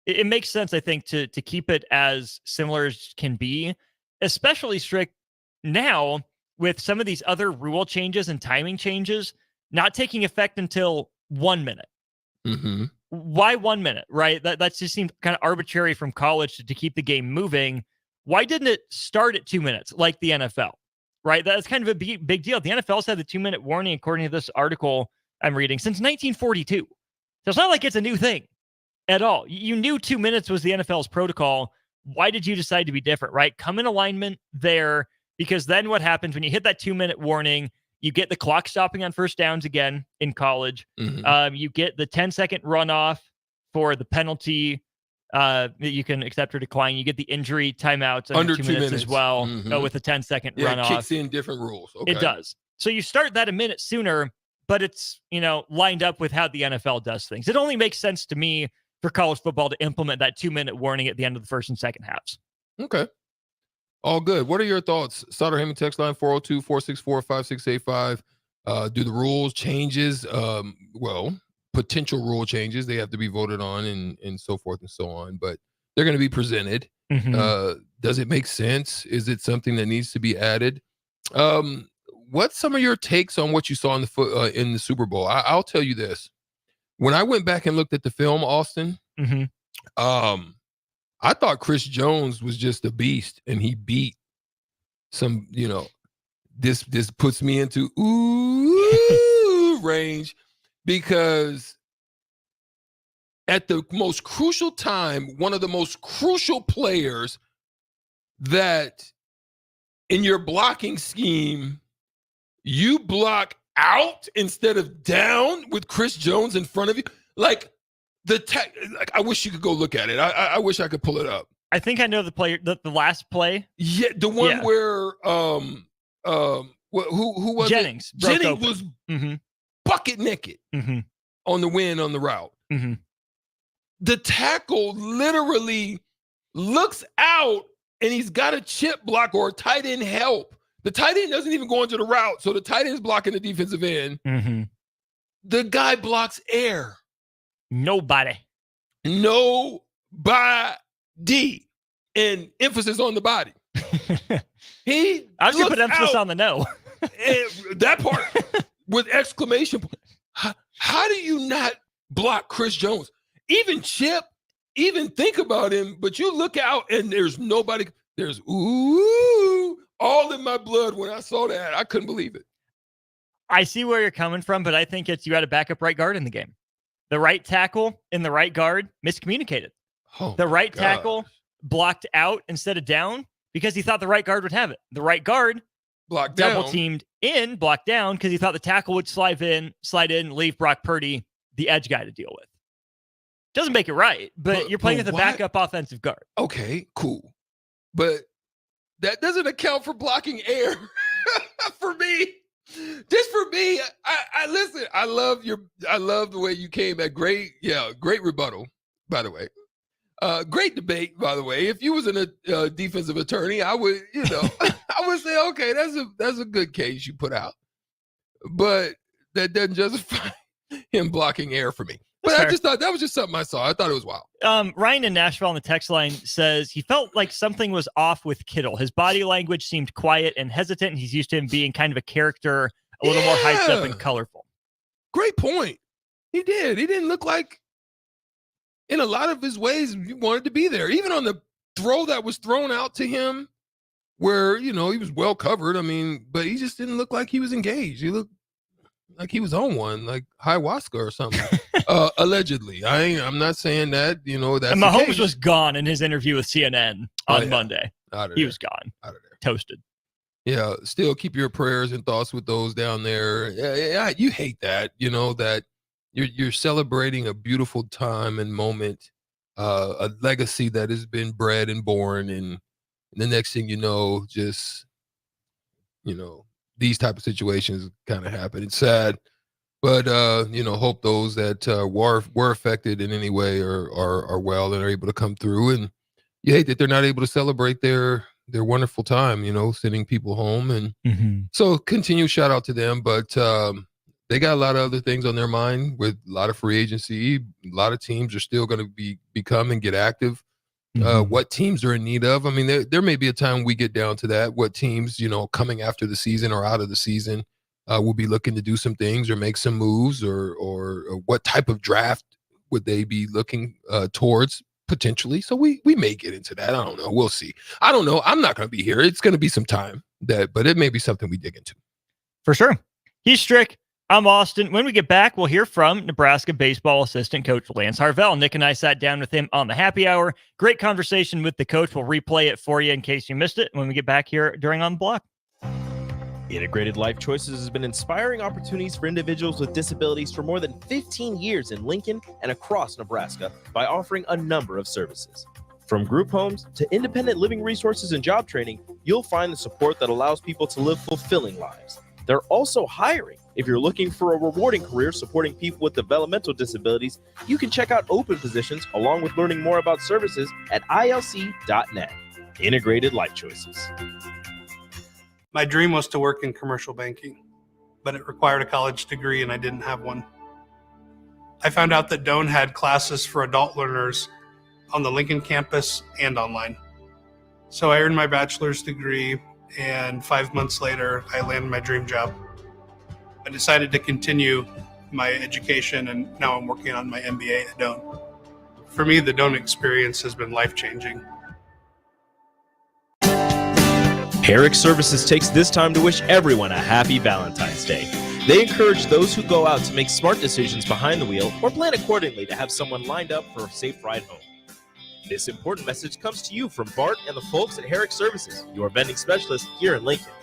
It makes sense, I think, to keep it as similar as can be, especially strict now with some of these other rule changes and timing changes not taking effect until 1 minute. Why 1 minute, right? That just seemed kind of arbitrary from college to keep the game moving. Why didn't it start at 2 minutes like the NFL, right? That's kind of a big deal. The NFL's had the 2-minute warning, according to this article I'm reading, since 1942. So it's not like it's a new thing at all. You knew 2 minutes was the NFL's protocol. Why did you decide to be different, right? Come in alignment there, because then what happens when you hit that 2-minute warning, you get the clock stopping on first downs again in college. You get the 10-second runoff for the penalty that you can accept or decline. You get the injury timeouts under 2 minutes as well with the 10-second runoff. It kicks in different rules. Okay. It does. So you start that a minute sooner, but it's, lined up with how the NFL does things. It only makes sense to me for college football to implement that 2-minute warning at the end of the first and second halves. Okay. All good. What are your thoughts? Sutter Heyman text line 402-464-5685. Do the rules changes? Potential rule changes. They have to be voted on and so forth and so on, but they're going to be presented. Does it make sense? Is it something that needs to be added? What's some of your takes on what you saw in the Super Bowl? I'll tell you this. When I went back and looked at the film, Austin, I thought Chris Jones was just a beast, and he beat some, this puts me into range, because at the most crucial time, one of the most crucial players that in your blocking scheme, you block out instead of down with Chris Jones in front of you. I wish you could go look at it. I wish I could pull it up. I think I know the player, the last play. Yeah, the one where who was Jennings? It? Jennings was bucket naked on the win on the route. The tackle literally looks out and he's got a chip block or a tight end help. The tight end doesn't even go into the route, so the tight end is blocking the defensive end. The guy blocks air. Nobody. And emphasis on the body. I was going to put emphasis on the no. That part with exclamation point. How do you not block Chris Jones? Even Chip, even think about him, but you look out and there's nobody. There's all in my blood when I saw that. I couldn't believe it. I see where you're coming from, but I think it's you had a backup right guard in the game. The right tackle and the right guard miscommunicated. The right tackle blocked out instead of down because he thought the right guard would have it. The right guard blocked double teamed in, blocked down because he thought the tackle would slide in, leave Brock Purdy, the edge guy, to deal with. Doesn't make it right, but you're playing with a backup offensive guard. Okay, cool. But that doesn't account for blocking air for me. Just for me, I listen. I love the way you came at great rebuttal, by the way. Great debate, by the way. If you was a defensive attorney, I would, I would say, okay, that's a good case you put out. But that doesn't justify him blocking air for me. But I just thought that was just something I saw. I thought it was wild. Ryan in Nashville on the text line says he felt like something was off with Kittle. His body language seemed quiet and hesitant. He's used to him being kind of a character, a little more hyped up and colorful. Great point. He did. He didn't look like, in a lot of his ways, he wanted to be there. Even on the throw that was thrown out to him, where, he was well covered. I mean, but he just didn't look like he was engaged. He looked like he was on one, like ayahuasca or something. Allegedly. I'm not saying that, that's and Mahomes was gone in his interview with CNN on Monday. He was gone. Out of there. Toasted. Yeah, still keep your prayers and thoughts with those down there. Yeah, you hate that, that you're celebrating a beautiful time and moment, a legacy that has been bred and born, and the next thing you know, just, these type of situations kind of happen. It's sad, but hope those that were affected in any way are well and are able to come through. And you hate that they're not able to celebrate their wonderful time, sending people home. And so continue shout out to them, but they got a lot of other things on their mind with a lot of free agency. A lot of teams are still going to become and get active. What teams are in need of. I mean, there may be a time we get down to that. What teams, coming after the season or out of the season will be looking to do some things or make some moves, or what type of draft would they be looking towards potentially. So we may get into that. I don't know. We'll see. I don't know. I'm not going to be here. It's going to be some time but it may be something we dig into. For sure. He's Strick. I'm Austin. When we get back, we'll hear from Nebraska baseball assistant coach Lance Harvell. Nick and I sat down with him on the happy hour. Great conversation with the coach. We'll replay it for you in case you missed it when we get back here during On the Block. Integrated Life Choices has been inspiring opportunities for individuals with disabilities for more than 15 years in Lincoln and across Nebraska by offering a number of services. From group homes to independent living resources and job training, you'll find the support that allows people to live fulfilling lives. They're also hiring. If you're looking for a rewarding career supporting people with developmental disabilities, you can check out open positions along with learning more about services at ilc.net. Integrated Life Choices. My dream was to work in commercial banking, but it required a college degree and I didn't have one. I found out that Doane had classes for adult learners on the Lincoln campus and online. So I earned my bachelor's degree, and 5 months later, I landed my dream job. I decided to continue my education, and now I'm working on my MBA at Doane. For me, the Doane experience has been life-changing. Erick Services takes this time to wish everyone a happy Valentine's Day. They encourage those who go out to make smart decisions behind the wheel or plan accordingly to have someone lined up for a safe ride home. This important message comes to you from Bart and the folks at Erick Services, your vending specialist here in Lincoln.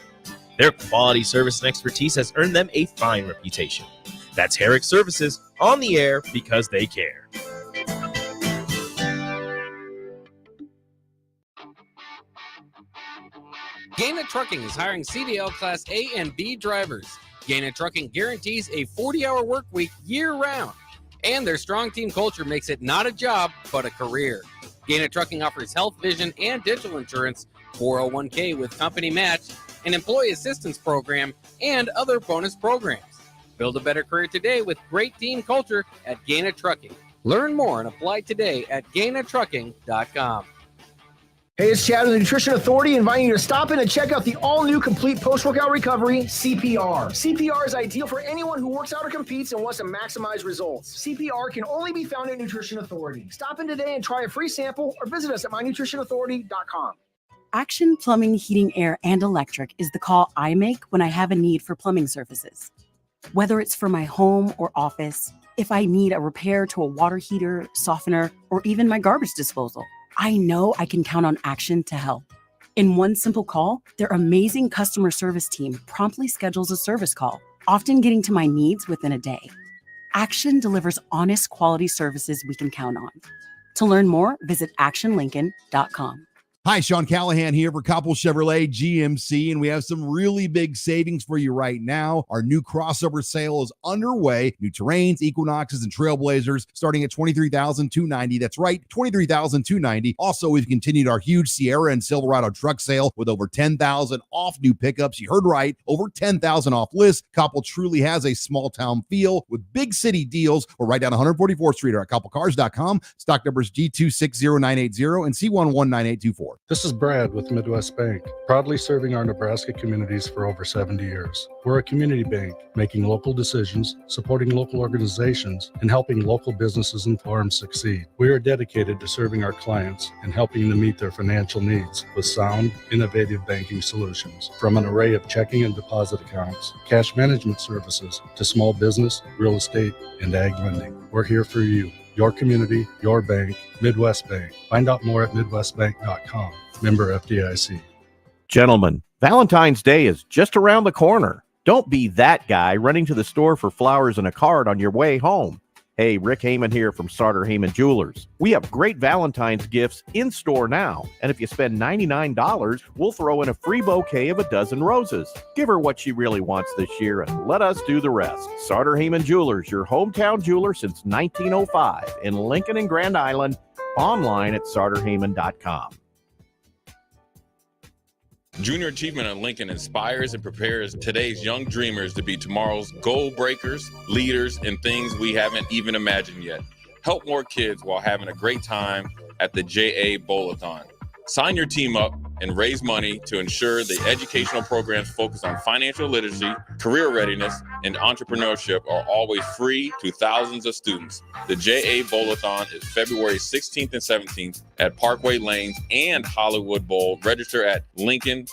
Their quality service and expertise has earned them a fine reputation. That's Erick Services, on the air because they care. Gaina Trucking is hiring CDL Class A and B drivers. Gaina Trucking guarantees a 40-hour work week year-round. And their strong team culture makes it not a job, but a career. Gaina Trucking offers health, vision, and dental insurance, 401k with company match, an employee assistance program, and other bonus programs. Build a better career today with great team culture at Gaina Trucking. Learn more and apply today at GainaTrucking.com. Hey, it's Chad with the Nutrition Authority, inviting you to stop in and check out the all-new complete post-workout recovery, CPR. CPR is ideal for anyone who works out or competes and wants to maximize results. CPR can only be found at Nutrition Authority. Stop in today and try a free sample or visit us at mynutritionauthority.com. Action Plumbing, Heating, Air, and Electric is the call I make when I have a need for plumbing services. Whether it's for my home or office, if I need a repair to a water heater, softener, or even my garbage disposal, I know I can count on Action to help. In one simple call, their amazing customer service team promptly schedules a service call, often getting to my needs within a day. Action delivers honest quality services we can count on. To learn more, visit actionlincoln.com. Hi, Sean Callahan here for Coppell Chevrolet GMC, and we have some really big savings for you right now. Our new crossover sale is underway. New Terrains, Equinoxes, and Trailblazers starting at $23,290. That's right, $23,290. Also, we've continued our huge Sierra and Silverado truck sale with over $10,000 off new pickups. You heard right, over $10,000 off list. Coppell truly has a small town feel with big city deals. We're right down 144th Street or at CoppellCars.com. Stock numbers G260980 and C119824. This is Brad with Midwest Bank, proudly serving our Nebraska communities for over 70 years. We're a community bank, making local decisions, supporting local organizations, and helping local businesses and farms succeed. We are dedicated to serving our clients and helping them meet their financial needs with sound, innovative banking solutions. From an array of checking and deposit accounts, cash management services, to small business, real estate, and ag lending. We're here for you. Your community, your bank, Midwest Bank. Find out more at MidwestBank.com. Member FDIC. Gentlemen, Valentine's Day is just around the corner. Don't be that guy running to the store for flowers and a card on your way home. Hey, Rick Heyman here from Sartor Heyman Jewelers. We have great Valentine's gifts in store now. And if you spend $99, we'll throw in a free bouquet of a dozen roses. Give her what she really wants this year and let us do the rest. Sartor Heyman Jewelers, your hometown jeweler since 1905 in Lincoln and Grand Island. Online at sartorheyman.com. Junior Achievement at Lincoln inspires and prepares today's young dreamers to be tomorrow's goal breakers, leaders, and things we haven't even imagined yet. Help more kids while having a great time at the JA Bowl-a-thon. Sign your team up and raise money to ensure the educational programs focused on financial literacy, career readiness, and entrepreneurship are always free to thousands of students. The JA Bowl-a-thon is February 16th and 17th at Parkway Lanes and Hollywood Bowl. Register at lincoln.ja.org.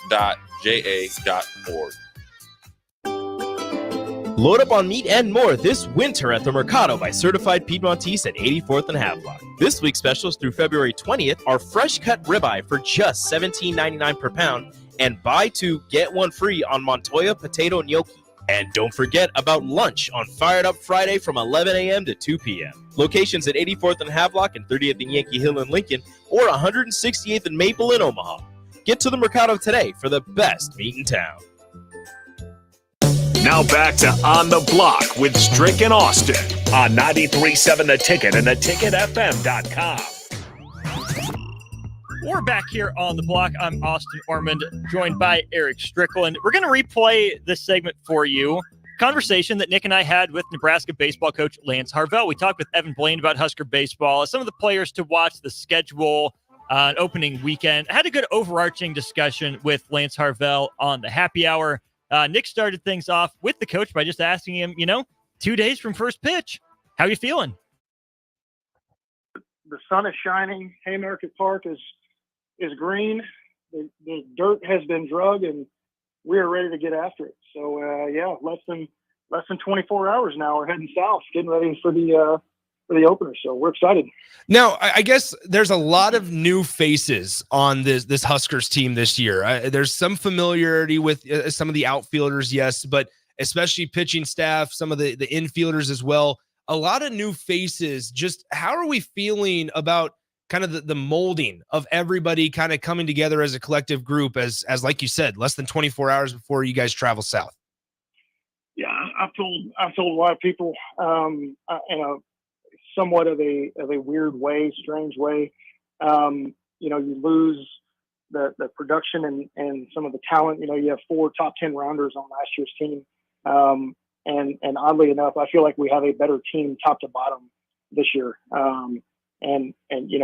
Load up on meat and more this winter at the Mercado by Certified Piedmontese at 84th and Havelock. This week's specials through February 20th are fresh cut ribeye for just $17.99 per pound and buy two, get one free on Montoya potato gnocchi. And don't forget about lunch on Fired Up Friday from 11 a.m. to 2 p.m. Locations at 84th and Havelock and 30th and Yankee Hill in Lincoln or 168th and Maple in Omaha. Get to the Mercado today for the best meat in town. Now back to On the Block with Strick and Austin on 93.7 The Ticket and theticketfm.com. We're back here on the block. I'm Austin Ormond, joined by Erick Strickland. We're going to replay this segment for you. Conversation that Nick and I had with Nebraska baseball coach Lance Harvell. We talked with Evan Blaine about Husker baseball, some of the players to watch, the schedule, opening weekend. I had a good overarching discussion with Lance Harvell on the happy hour. Nick started things off with the coach by just asking him, 2 days from first pitch, how you feeling? The sun is shining. Haymarket Park is green. The dirt has been drug, and we are ready to get after it. So, less than 24 hours now. We're heading south, getting ready for the opener. So we're excited. Now, I guess there's a lot of new faces on this Huskers team this year. There's some familiarity with some of the outfielders, yes, but especially pitching staff, some of the infielders as well. A lot of new faces. Just how are we feeling about kind of the molding of everybody kind of coming together as a collective group as like you said, less than 24 hours before you guys travel south? Yeah, I've told a lot of people in a somewhat of a weird way, strange way. You lose the production and some of the talent. You have 4 top 10 rounders on last year's team. And oddly enough, I feel like we have a better team top to bottom this year. And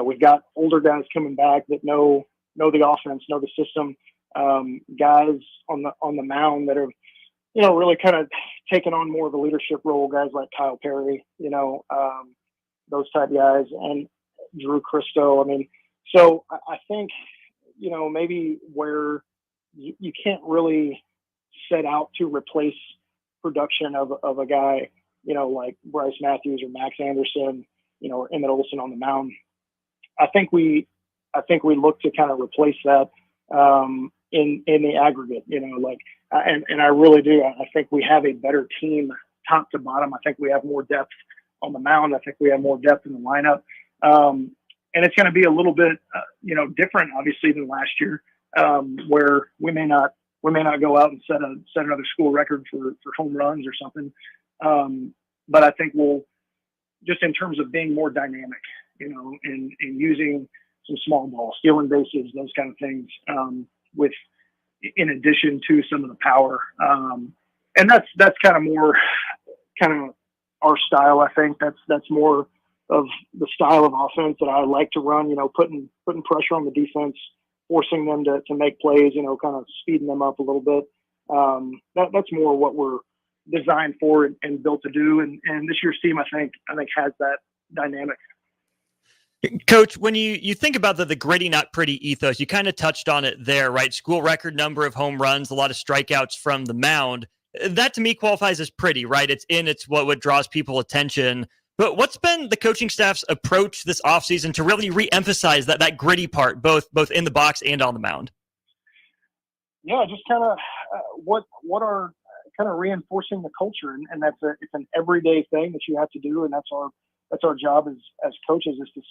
we've got older guys coming back that know the offense, know the system. Guys on the mound that have, really kind of taken on more of a leadership role. Guys like Kyle Perry, those type guys, and Drew Christo. I mean, so I think, maybe where you can't really set out to replace production of a guy, like Bryce Matthews or Max Anderson, or Emmett Olson on the mound. I think we look to kind of replace that in the aggregate, and I really do. I think we have a better team top to bottom. I think we have more depth on the mound. I think we have more depth in the lineup. And it's going to be a little bit, different, obviously, than last year, where we may not go out and set another school record for home runs or something. But I think we'll, just in terms of being more dynamic, and using some small ball, stealing bases, those kind of things, in addition to some of the power. And that's kind of more our style. I think that's more of the style of offense that I like to run, putting pressure on the defense, forcing them to make plays, kind of speeding them up a little bit. That's more what we're designed for and built to do. And this year's team, I think has that dynamic. Coach, when you think about the gritty, not pretty ethos, you kind of touched on it there, right? School record number of home runs, a lot of strikeouts from the mound. That to me qualifies as pretty, right? It's what draws people attention. But what's been the coaching staff's approach this offseason to really re-emphasize that gritty part, both in the box and on the mound? Yeah, just kind of what are kind of reinforcing the culture, and it's an everyday thing that you have to do, and that's our job as coaches, is to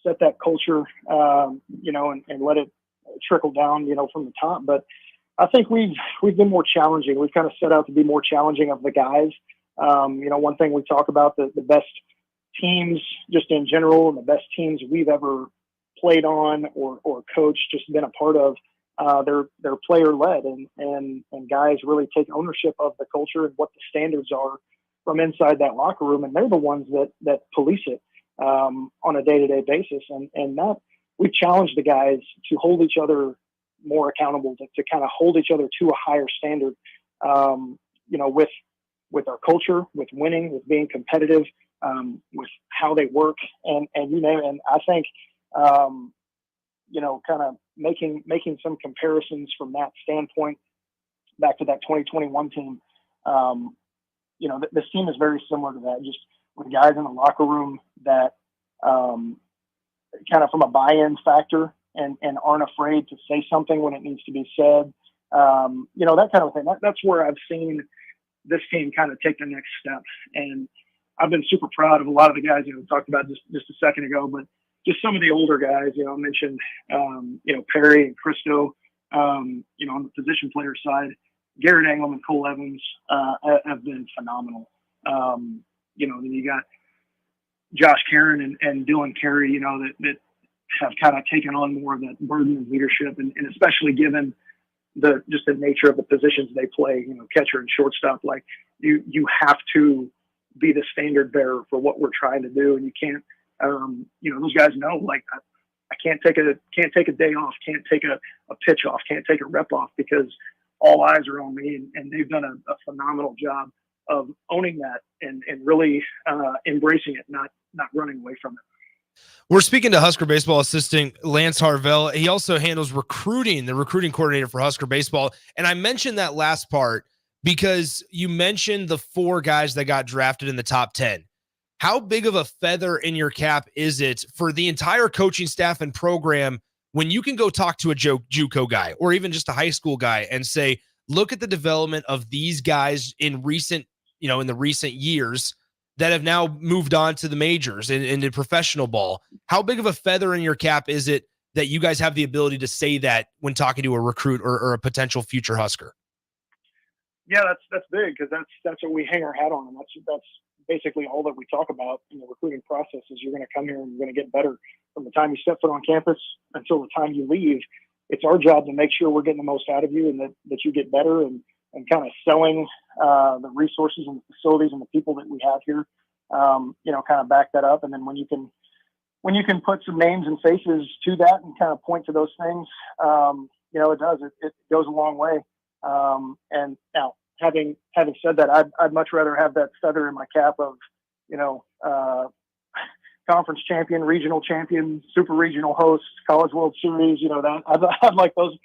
set that culture, and let it trickle down, from the top. But I think we've been more challenging. We've kind of set out to be more challenging of the guys. One thing we talk about, the best teams just in general, and the best teams we've ever played on or coached, just been a part of, they're player led, and guys really take ownership of the culture and what the standards are from inside that locker room. And they're the ones that police it, on a day-to-day basis. And that we challenge the guys to hold each other more accountable, to kind of hold each other to a higher standard, with our culture, with winning, with being competitive, with how they work, and I think, kind of making some comparisons from that standpoint back to that 2021 team. This team is very similar to that, just with guys in the locker room that kind of from a buy-in factor and aren't afraid to say something when it needs to be said. That kind of thing. That's where I've seen this team kind of take the next step. And I've been super proud of a lot of the guys, talked about just a second ago, but just some of the older guys, I mentioned, Perry and Christo, on the position player side, Garrett Engelman, Cole Evans, have been phenomenal. Then you got Josh Karen and Dylan Carey, that have kind of taken on more of that burden of leadership, and especially given the nature of the positions they play, catcher and shortstop. Like you have to be the standard bearer for what we're trying to do, and you can't. Those guys know, like, I can't take a day off, can't take a pitch off, can't take a rep off, because all eyes are on me, and they've done a phenomenal job of owning that and really embracing it, not running away from it. We're speaking to Husker baseball assistant Lance Harvell. He also handles the recruiting coordinator for Husker baseball. And I mentioned that last part because you mentioned the 4 guys that got drafted in the top 10. How big of a feather in your cap is it for the entire coaching staff and program when you can go talk to a JUCO guy or even just a high school guy and say, look at the development of these guys in the recent years that have now moved on to the majors and into professional ball. How big of a feather in your cap is it that you guys have the ability to say that when talking to a recruit or a potential future Husker? Yeah, that's big, because that's what we hang our hat on, and that's basically all that we talk about in the recruiting process. Is you're going to come here and you're going to get better from the time you step foot on campus until the time you leave. It's our job to make sure we're getting the most out of you, and that you get better, and kind of selling the resources and the facilities and the people that we have here, kind of back that up. And then when you can put some names and faces to that and kind of point to those things, it goes a long way. And now, having said that, I'd much rather have that feather in my cap of, conference champion, regional champion, super regional host, College World Series. That I'd like those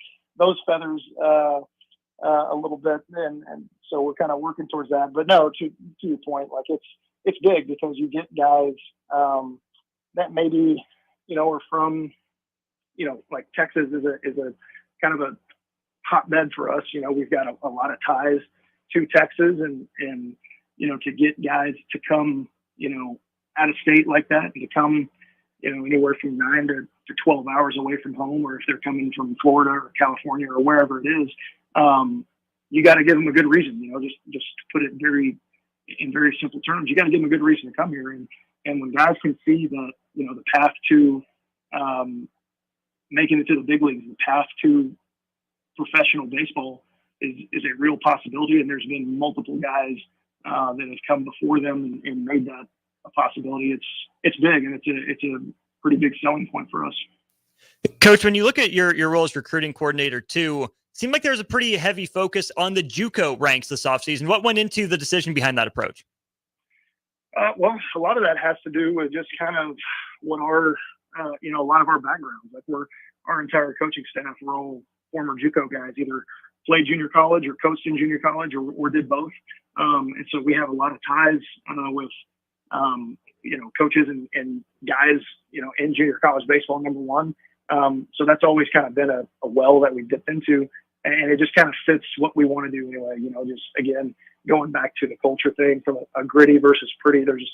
feathers a little bit, and so we're kind of working towards that. But no, to your point, like it's big, because you get guys that maybe are from like Texas is a kind of a hotbed for us. We've got a lot of ties to Texas, and to get guys to come out of state like that, and to come anywhere from 9 to 12 hours away from home, or if they're coming from Florida or California or wherever it is, you got to give them a good reason. Just to put it in very simple terms, you got to give them a good reason to come here. And when guys can see that the path to making it to the big leagues, the path to professional baseball is a real possibility, and there's been multiple guys that have come before them and made that a possibility. It's big, and it's a pretty big selling point for us. Coach, when you look at your role as recruiting coordinator too, it seemed like there was a pretty heavy focus on the JUCO ranks this offseason. What went into the decision behind that approach? Well, a lot of that has to do with just kind of what our, a lot of our backgrounds. Like our entire coaching staff, we're all former JUCO guys, either played junior college or coached in junior college or did both. And so we have a lot of ties with, coaches and guys, in junior college baseball, number one. So that's always kind of been a well that we dipped into, and it just kind of fits what we want to do anyway. Just again, going back to the culture thing, from a gritty versus pretty, there's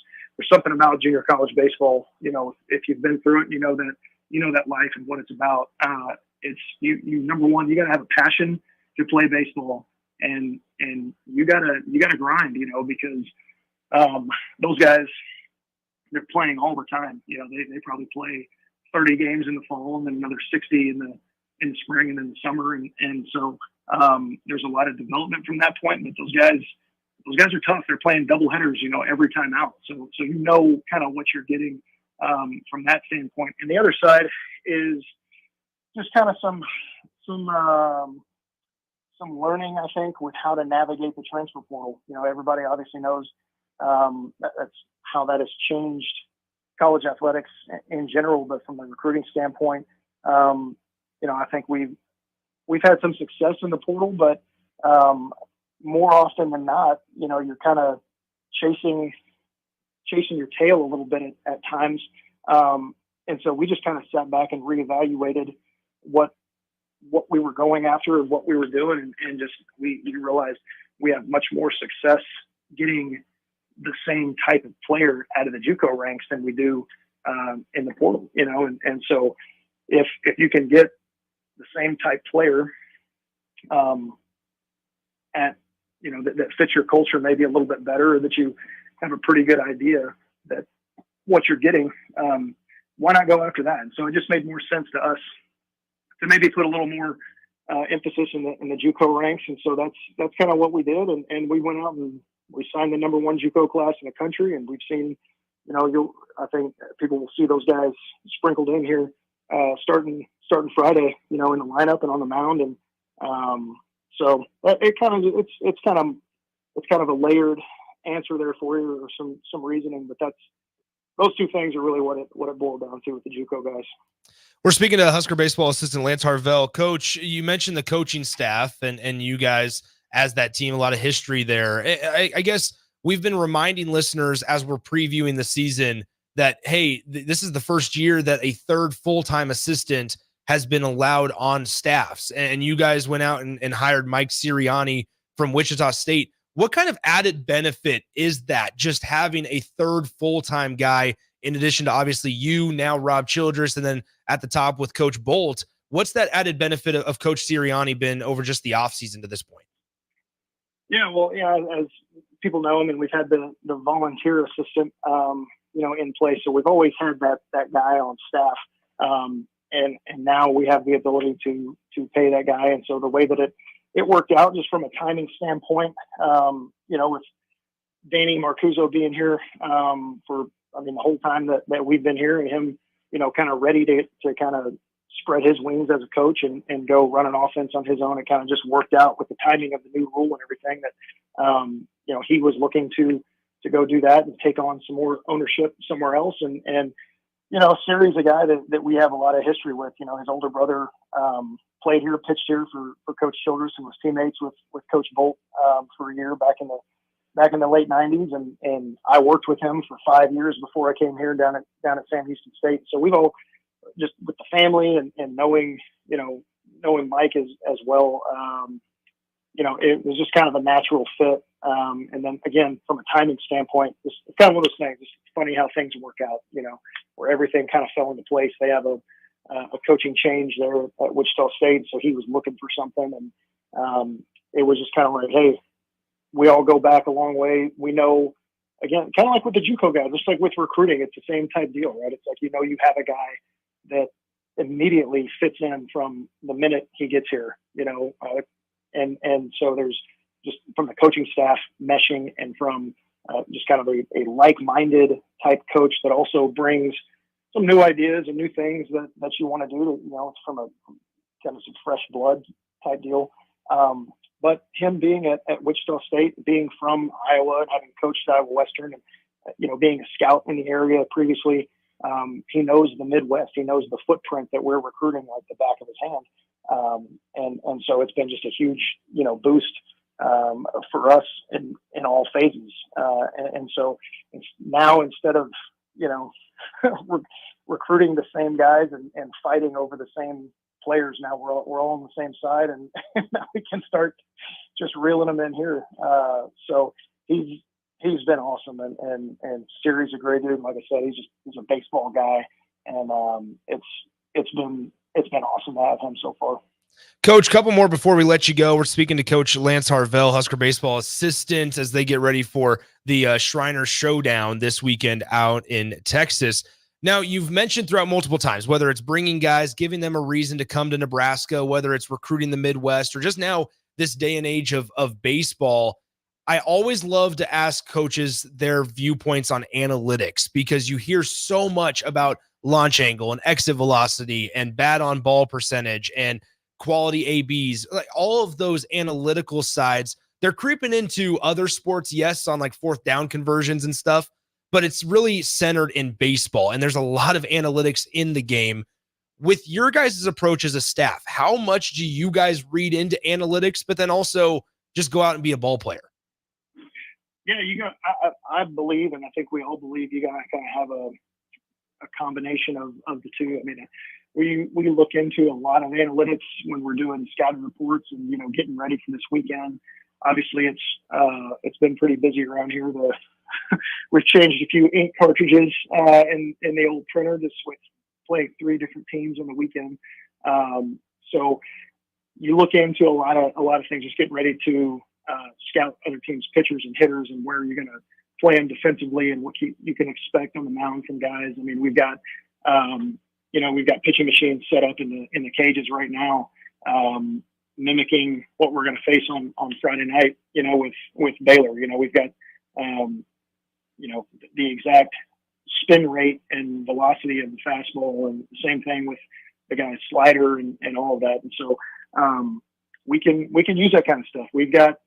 something about junior college baseball. If you've been through it, you know that life and what it's about. It's you number one, you got to have a passion to play baseball, and you gotta grind, because those guys, they're playing all the time. They probably play 30 games in the fall, and then another 60 in the spring and in the summer, and so there's a lot of development from that point. But those guys are tough. They're playing double headers, every time out. So kind of what you're getting from that standpoint. And the other side is just kind of some learning, I think, with how to navigate the transfer portal. Everybody obviously knows that's how that has changed college athletics in general, but from a recruiting standpoint, I think we've had some success in the portal, but more often than not, you're kind of chasing your tail a little bit at times. And so we just kind of sat back and reevaluated what we were going after and what we were doing. And just, we realized we have much more success getting the same type of player out of the JUCO ranks than we do in the portal, and so if you can get the same type player at, that fits your culture maybe a little bit better, or that you have a pretty good idea that what you're getting, why not go after that? And so it just made more sense to us to maybe put a little more emphasis in the JUCO ranks. And so that's kind of what we did. And we went out and we signed the number one JUCO class in the country. And we've seen, I think people will see those guys sprinkled in here, starting Friday, in the lineup and on the mound. And so it's kind of a layered answer there for you, or some reasoning, but those two things are really what it boiled down to with the JUCO guys. We're speaking to Husker baseball assistant Lance Harvell. Coach, you mentioned the coaching staff and you guys as that team, a lot of history there. I guess we've been reminding listeners as we're previewing the season that, hey, this is the first year that a third full-time assistant has been allowed on staffs. And you guys went out and hired Mike Sirianni from Wichita State. What kind of added benefit is that, just having a third full-time guy in addition to obviously you, now Rob Childress, and then at the top with Coach Bolt? What's that added benefit of Coach Sirianni been over just the offseason to this point? Yeah, well, yeah, as people know, I mean, we've had the volunteer assistant, in place. So we've always had that guy on staff. And now we have the ability to pay that guy. And so the way that it worked out just from a timing standpoint, with Danny Marcuzzo being here for, the whole time that we've been here, and him, kind of ready to kind of spread his wings as a coach and go run an offense on his own. It kind of just worked out with the timing of the new rule and everything that, he was looking to go do that and take on some more ownership somewhere else. And Siri's a guy that we have a lot of history with. His older brother played here, pitched here for Coach Childress, and was teammates with Coach Bolt for a year back in the late 90s. And I worked with him for 5 years before I came here down at Sam Houston State. So we've all, just with the family and knowing Mike as well, it was just kind of a natural fit. And then again, from a timing standpoint, it's kind of one of those things. It's funny how things work out, where everything kind of fell into place. They have a coaching change there at Wichita State, so he was looking for something, and it was just kind of like, hey, we all go back a long way. We know, again, kind of like with the JUCO guys, just like with recruiting, it's the same type deal, right? It's like, you have a guy that immediately fits in from the minute he gets here, and so there's just from the coaching staff meshing, and from just kind of a like-minded type coach that also brings some new ideas and new things that you want to do. It's from a kind of some fresh blood type deal. But him being at Wichita State, being from Iowa, and having coached Iowa Western, and being a scout in the area previously, he knows the Midwest. He knows the footprint that we're recruiting like the back of his hand. And so it's been just a huge, boost for us in all phases. And so now, instead of, recruiting the same guys and fighting over the same players, now we're all on the same side, and now we can start just reeling them in here. So he's been awesome, and Siri's a great dude. Like I said, he's a baseball guy, and it's been awesome to have him so far. Coach, couple more before we let you go. We're speaking to Coach Lance Harvell, Husker baseball assistant, as they get ready for the Shriner Showdown this weekend out in Texas. Now, you've mentioned throughout multiple times, whether it's bringing guys, giving them a reason to come to Nebraska, whether it's recruiting the Midwest, or just now this day and age of baseball, I always love to ask coaches their viewpoints on analytics, because you hear so much about launch angle and exit velocity and bat on ball percentage and quality ABs, like all of those analytical sides. They're creeping into other sports, yes, on like fourth down conversions and stuff, but it's really centered in baseball, and there's a lot of analytics in the game. With your guys' approach as a staff, how much do you guys read into analytics, but then also just go out and be a ball player? Yeah, I believe, and I think we all believe, you got to kind of have a combination of the two. I mean, we look into a lot of analytics when we're doing scouting reports and, getting ready for this weekend. Obviously, it's been pretty busy around here. We've changed a few ink cartridges in the old printer just with playing 3 different teams on the weekend. So you look into a lot of things, just getting ready to scout other teams' pitchers and hitters, and where you're going to play them defensively, and what you can expect on the mound from guys. I mean, we've got pitching machines set up in the cages right now, mimicking what we're going to face on Friday night, with Baylor. We've got, the exact spin rate and velocity of the fastball, and the same thing with the guy's slider and all of that. And so we can use that kind of stuff. We've got,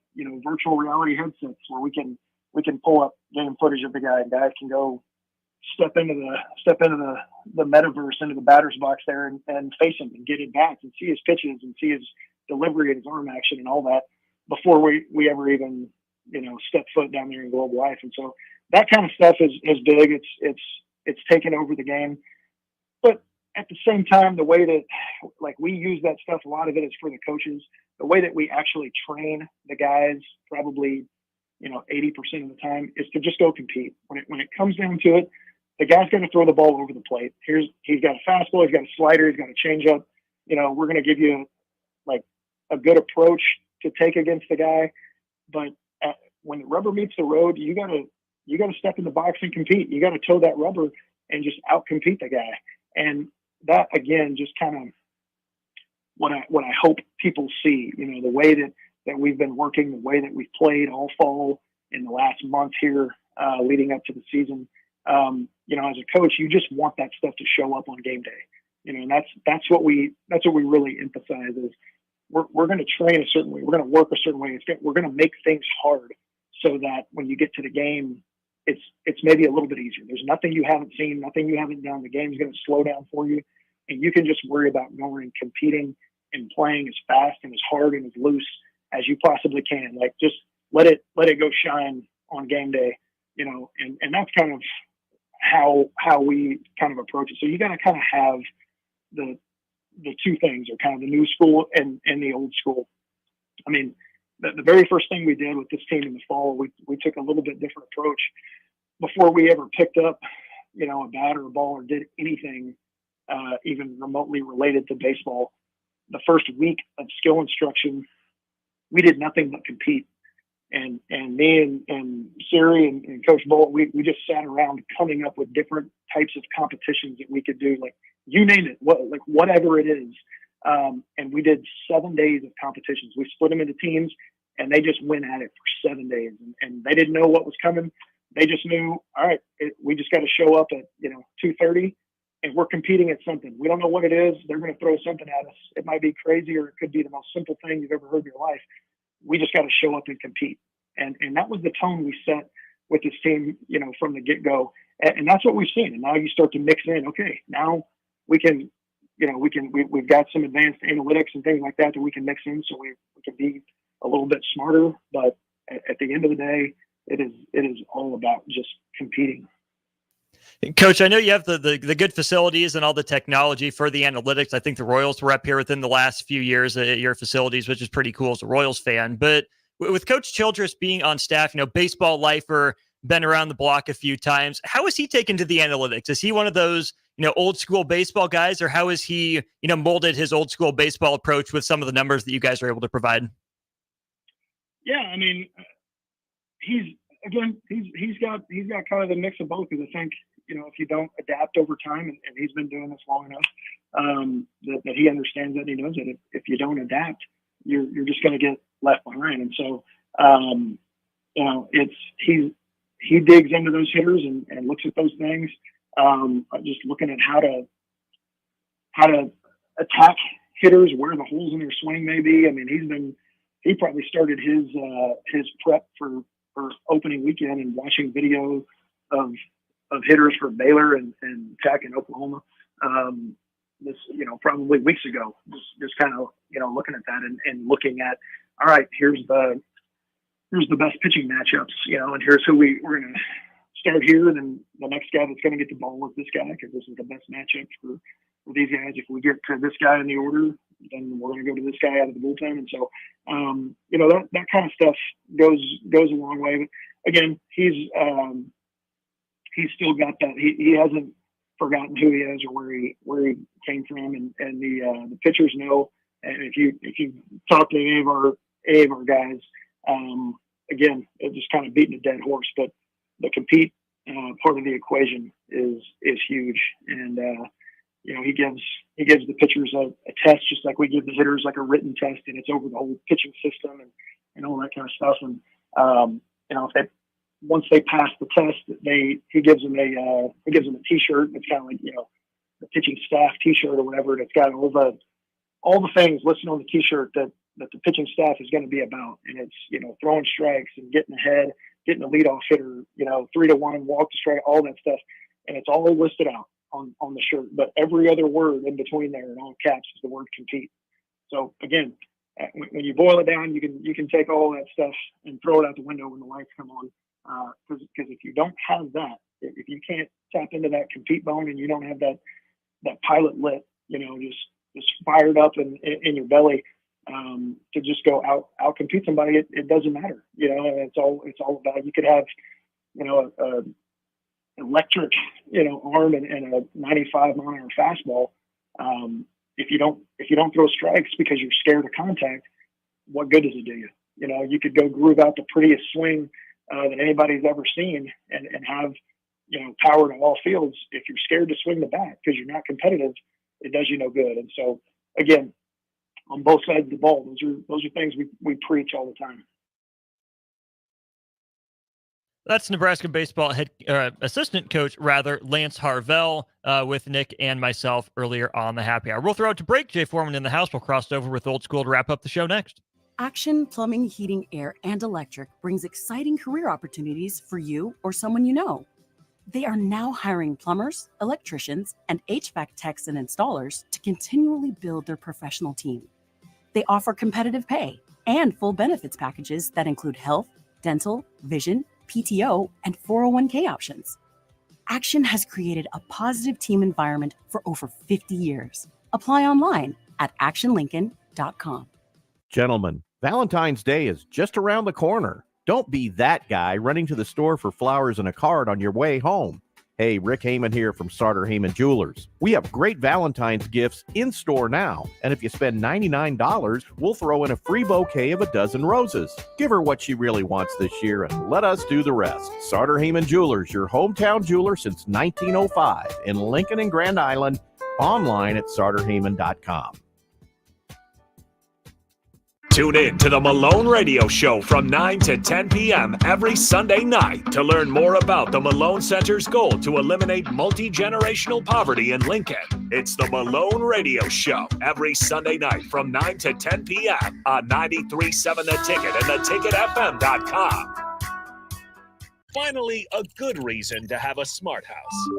virtual reality headsets where we can pull up game footage of the guy, and guys can go step into the metaverse, into the batter's box there, and face him and get at bats and see his pitches and see his delivery and his arm action and all that before we ever even, step foot down there in Global Life. And so that kind of stuff is big. It's taken over the game, but at the same time, the way that, like, we use that stuff, a lot of it is for the coaches. The way that we actually train the guys, probably 80% of the time, is to just go compete. When it comes down to it, the guy's going to throw the ball over the plate. He's got a fastball, he's got a slider, he's got a changeup. We're going to give you like a good approach to take against the guy. But when the rubber meets the road, you got to step in the box and compete. You got to toe that rubber and just out-compete the guy. And that, again, just kind of what I hope people see, the way that we've been working, the way that we've played all fall in the last month here, leading up to the season. As a coach, you just want that stuff to show up on game day. And that's what we really emphasize is we're going to train a certain way. We're going to work a certain way. We're going to make things hard so that when you get to the game, it's maybe a little bit easier. There's nothing you haven't seen, nothing you haven't done. The game's going to slow down for you, and you can just worry about going and competing and playing as fast and as hard and as loose as you possibly can. Like, just let it go shine on game day, and that's kind of how we kind of approach it. So you got to kind of have the two things, are kind of the new school and the old school. I mean, the very first thing we did with this team in the fall, we took a little bit different approach. Before we ever picked up, a bat or a ball or did anything even remotely related to baseball, the first week of skill instruction, we did nothing but compete. And me and Siri and Coach Bolt, we just sat around coming up with different types of competitions that we could do, like you name it, whatever it is. And we did 7 days of competitions. We split them into teams, and they just went at it for 7 days. And they didn't know what was coming. They just knew, all right, we just got to show up at 2:30, and we're competing at something. We don't know what it is. They're going to throw something at us. It might be crazy, or it could be the most simple thing you've ever heard in your life. We just got to show up and compete. And that was the tone we set with this team, from the get-go. And that's what we've seen. And now you start to mix in, okay, now we can, we've got some advanced analytics and things like that we can mix in, so we can be a little bit smarter. But at the end of the day, it is all about just competing. Coach, I know you have the good facilities and all the technology for the analytics. I think the Royals were up here within the last few years at your facilities, which is pretty cool as a Royals fan. But with Coach Childress being on staff, baseball lifer, been around the block a few times, how is he taken to the analytics? Is he one of those, old school baseball guys, or how is he, molded his old school baseball approach with some of the numbers that you guys are able to provide? Yeah, I mean, he's got kind of the mix of both, because I think, if you don't adapt over time, and he's been doing this long enough, that he understands that, he knows that if you don't adapt, you're just going to get left behind. And so, he digs into those hitters and looks at those things, just looking at how to attack hitters, where the holes in their swing may be. I mean, he probably started his prep for opening weekend and watching video of hitters for Baylor and Tech in Oklahoma. This, probably weeks ago, just kind of, looking at that and looking at, all right, here's the best pitching matchups, and here's who we're going to start here. And then the next guy that's going to get the ball is this guy, because this is the best matchup for these guys. If we get to this guy in the order, then we're going to go to this guy out of the bullpen. And so, that kind of stuff goes a long way. But again, he's still got that. He hasn't forgotten who he is or where he came from, and the pitchers know. And if you talk to any of our guys, again, it's just kind of beating a dead horse, but the compete part of the equation is huge. And he gives the pitchers a test, just like we give the hitters like a written test, and it's over the whole pitching system and all that kind of stuff. And if once they pass the test, he gives them a T-shirt. It's kind of like the pitching staff T-shirt or whatever, and it's got all the things listed on the T-shirt that the pitching staff is going to be about. And it's throwing strikes and getting ahead, getting a leadoff hitter, 3-1, walk to strike, all that stuff, and it's all listed out on the shirt. But every other word in between there in all caps is the word compete. So again, when you boil it down, you can take all that stuff and throw it out the window when the lights come on. Because if you don't have that, if you can't tap into that compete bone, and you don't have that pilot lit, just fired up in your belly, to just go out compete somebody. It doesn't matter, and it's all about, you could have, a electric, arm and a 95 mile an hour fastball. If you don't throw strikes because you're scared of contact, what good does it do you? You could go groove out the prettiest swing that anybody's ever seen and have, power to all fields. If you're scared to swing the bat because you're not competitive, it does you no good. And so, again, on both sides of the ball, those are things we preach all the time. That's Nebraska baseball assistant coach, Lance Harvell, with Nick and myself earlier on the happy hour. We'll throw it to break. Jay Foreman in the house. We'll cross over with Old School to wrap up the show next. Action Plumbing, Heating, Air, and Electric brings exciting career opportunities for you or someone you know. They are now hiring plumbers, electricians, and HVAC techs and installers to continually build their professional team. They offer competitive pay and full benefits packages that include health, dental, vision, PTO, and 401k options. Action has created a positive team environment for over 50 years. Apply online at actionlincoln.com. Gentlemen, Valentine's Day is just around the corner. Don't be that guy running to the store for flowers and a card on your way home. Hey, Rick Heyman here from Sartor Heyman Jewelers. We have great Valentine's gifts in store now. And if you spend $99, we'll throw in a free bouquet of a dozen roses. Give her what she really wants this year and let us do the rest. Sartor Heyman Jewelers, your hometown jeweler since 1905 in Lincoln and Grand Island. Online at sartorheyman.com. Tune in to the Malone Radio Show from 9 to 10 p.m. every Sunday night to learn more about the Malone Center's goal to eliminate multi-generational poverty in Lincoln. It's the Malone Radio Show every Sunday night from 9 to 10 p.m. on 93.7 The Ticket and theticketfm.com. Finally, a good reason to have a smart house.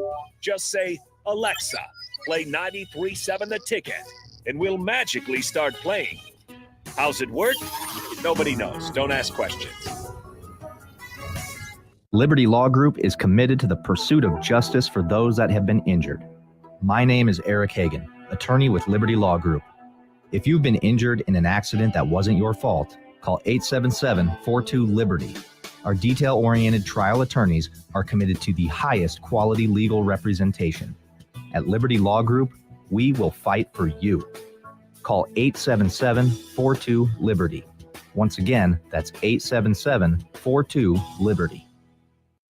Just say, Alexa, play 93.7 The Ticket, and we'll magically start playing. How's it work? Nobody knows. Don't ask questions. Liberty Law Group is committed to the pursuit of justice for those that have been injured. My name is Eric Hagan, attorney with Liberty Law Group. If you've been injured in an accident that wasn't your fault, call 877-42-LIBERTY. Our detail-oriented trial attorneys are committed to the highest quality legal representation. At Liberty Law Group, we will fight for you. Call 877-42-LIBERTY. Once again, that's 877-42-LIBERTY.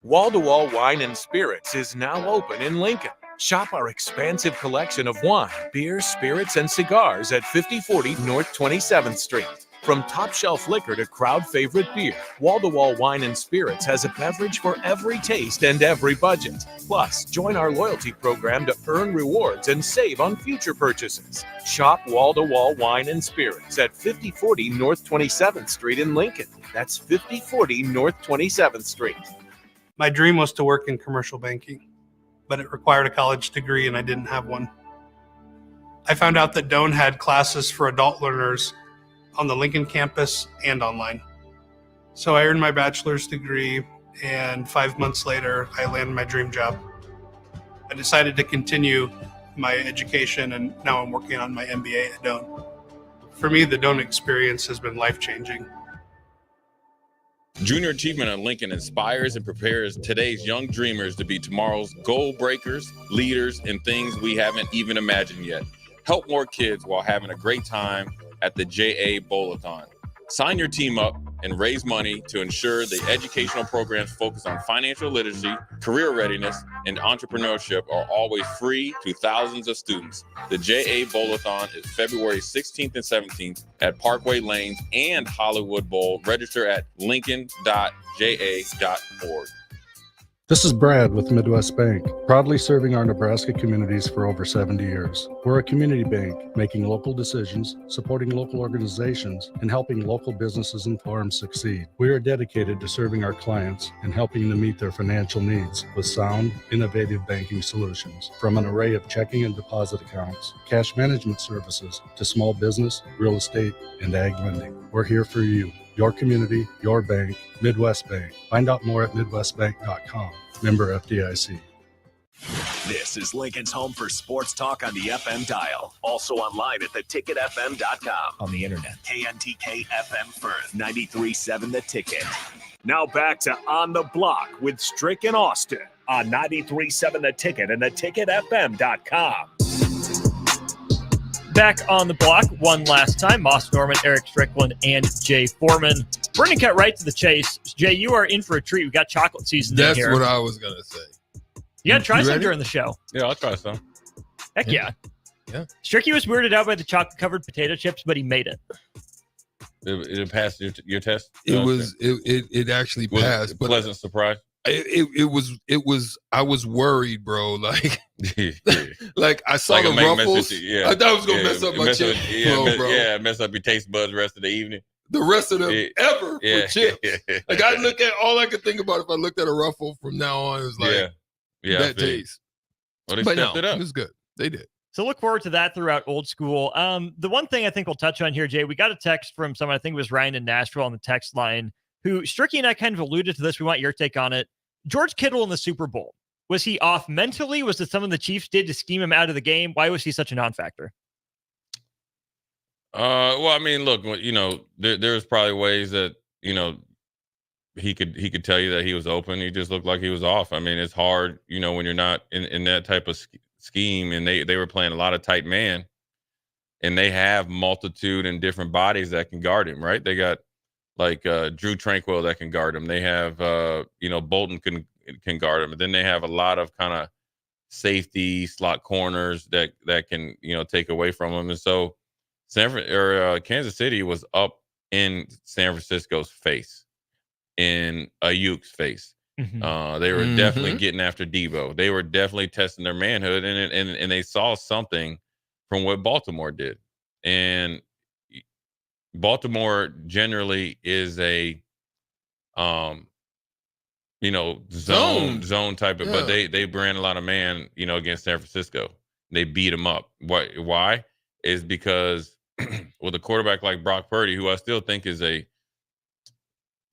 Wall-to-Wall Wine and Spirits is now open in Lincoln. Shop our expansive collection of wine, beer, spirits, and cigars at 5040 North 27th Street. From top-shelf liquor to crowd-favorite beer, Wall-to-Wall Wine and Spirits has a beverage for every taste and every budget. Plus, join our loyalty program to earn rewards and save on future purchases. Shop Wall-to-Wall Wine and Spirits at 5040 North 27th Street in Lincoln. That's 5040 North 27th Street. My dream was to work in commercial banking, but it required a college degree and I didn't have one. I found out that Doane had classes for adult learners on the Lincoln campus and online. So I earned my bachelor's degree, and 5 months later, I landed my dream job. I decided to continue my education, and now I'm working on my MBA at Doane. For me, the Doane experience has been life-changing. Junior Achievement at Lincoln inspires and prepares today's young dreamers to be tomorrow's goal breakers, leaders, and things we haven't even imagined yet. Help more kids while having a great time at the JA Bowl-a-thon. Sign your team up and raise money to ensure the educational programs focused on financial literacy, career readiness, and entrepreneurship are always free to thousands of students. The JA Bowl-a-thon is February 16th and 17th at Parkway Lanes and Hollywood Bowl. Register at lincoln.ja.org. This is Brad with Midwest Bank, proudly serving our Nebraska communities for over 70 years. We're a community bank, making local decisions, supporting local organizations, and helping local businesses and farms succeed. We are dedicated to serving our clients and helping them meet their financial needs with sound, innovative banking solutions. From an array of checking and deposit accounts, cash management services, to small business, real estate, and ag lending. We're here for you. Your community, your bank, Midwest Bank. Find out more at midwestbank.com. Member FDIC. This is Lincoln's home for sports talk on the FM dial. Also online at theticketfm.com. On the internet. KNTK FM Firth, 93.7 The Ticket. Now back to On the Block with Strick and Austin on 93.7 The Ticket and theticketfm.com. Back on the block one last time. Moss Norman, Erick Strickland, and Jay Foreman. We're going to cut right to the chase. Jay, you are in for a treat. We got chocolate season in here. That's what I was going to say. You got to try some during the show. Yeah, I'll try some. Heck yeah. Yeah. Stricky was weirded out by the chocolate-covered potato chips, but he made it. It passed your test? It actually passed. But pleasant surprise? It was I was worried, bro. Like I saw the ruffles. I thought it was gonna mess up my chip flow, bro. Yeah, mess up your taste buds the rest of the evening. The rest of them ever for chips. Like I look at all I could think about if I looked at a ruffle from now on is like that taste. Well, they but stepped no, it up. It was good. They did. So look forward to that throughout old school. The one thing I think we'll touch on here, Jay, we got a text from someone, I think it was Ryan in Nashville on the text line, who Stricky and I kind of alluded to this. We want your take on it. George Kittle in the Super Bowl. Was he off mentally? Was it something the Chiefs did to scheme him out of the game? Why was he such a non-factor? Well, I mean, look, you know, there's probably ways that, you know, he could tell you that he was open. He just looked like he was off. I mean, it's hard, you know, when you're not in that type of scheme, and they were playing a lot of tight man, and they have multitude and different bodies that can guard him, right? They got like Drew Tranquil that can guard him. They have you know, Bolton can guard him, and then they have a lot of kind of safety slot corners that can, you know, take away from him. And so Kansas City was up in San Francisco's face, in Ayuk's face. They were definitely getting after Debo. They were definitely testing their manhood, and they saw something from what Baltimore did. And Baltimore generally is a you know, zone type of, but they ran a lot of man, you know, against San Francisco. They beat them up. Why? Is because with a quarterback like Brock Purdy, who I still think is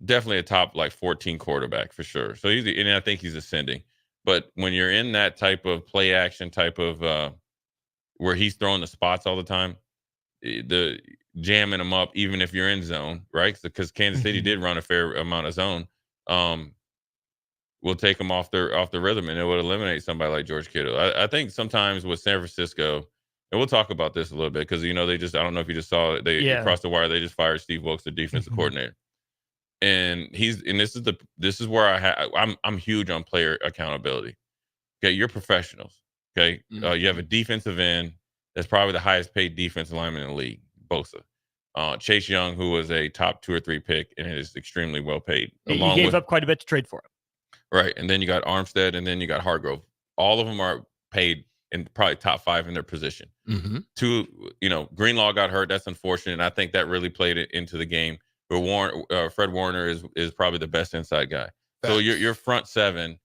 definitely a top like 14 quarterback for sure. So and I think he's ascending. But when you're in that type of play action type of where he's throwing the spots all the time, the jamming them up, even if you're in zone, right? Because Kansas City did run a fair amount of zone. Will take them off the rhythm, and it would eliminate somebody like George Kittle. I think sometimes with San Francisco, and we'll talk about this a little bit, because, you know, I don't know if you just saw it, across the wire, they just fired Steve Wilkes, the defensive coordinator. And this is where I'm huge on player accountability. Okay, you're professionals. Okay, you have a defensive end that's probably the highest paid defensive lineman in the league, Bosa. Chase Young, who was a top 2 or 3 pick and is extremely well paid. He gave up quite a bit to trade for him. Right, and then you got Armstead, and then you got Hargrove. All of them are paid in probably top 5 in their position. Two, you know, Greenlaw got hurt. That's unfortunate, and I think that really played it into the game. But Fred Warner is probably the best inside guy. So your front 7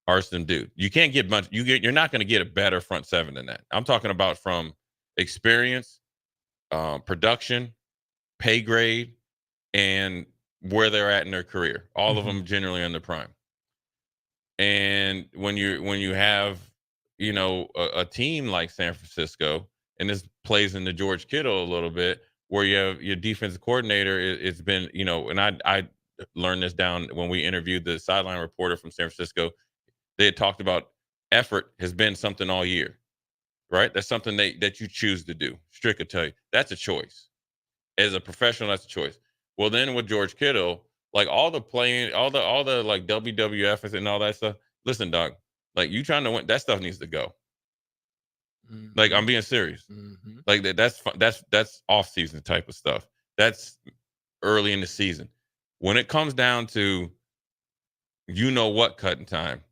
are some dude. You can't get much. You're not going to get a better front 7 than that. I'm talking about from experience, production, pay grade, and where they're at in their career. All of them generally in their prime. And when you have, you know, a team like San Francisco, and this plays into George Kittle a little bit, where you have your defensive coordinator, it's been, you know, and I learned this down when we interviewed the sideline reporter from San Francisco. They had talked about effort has been something all year, right? That's something that you choose to do. Strick will tell you, that's a choice. As a professional, that's a choice. Well, then with George Kittle, like all the like WWF and all that stuff. Listen, dog, like you trying to win, that stuff needs to go. Like, I'm being serious. Like that's off season type of stuff. That's early in the season. When it comes down to, you know what, cutting time,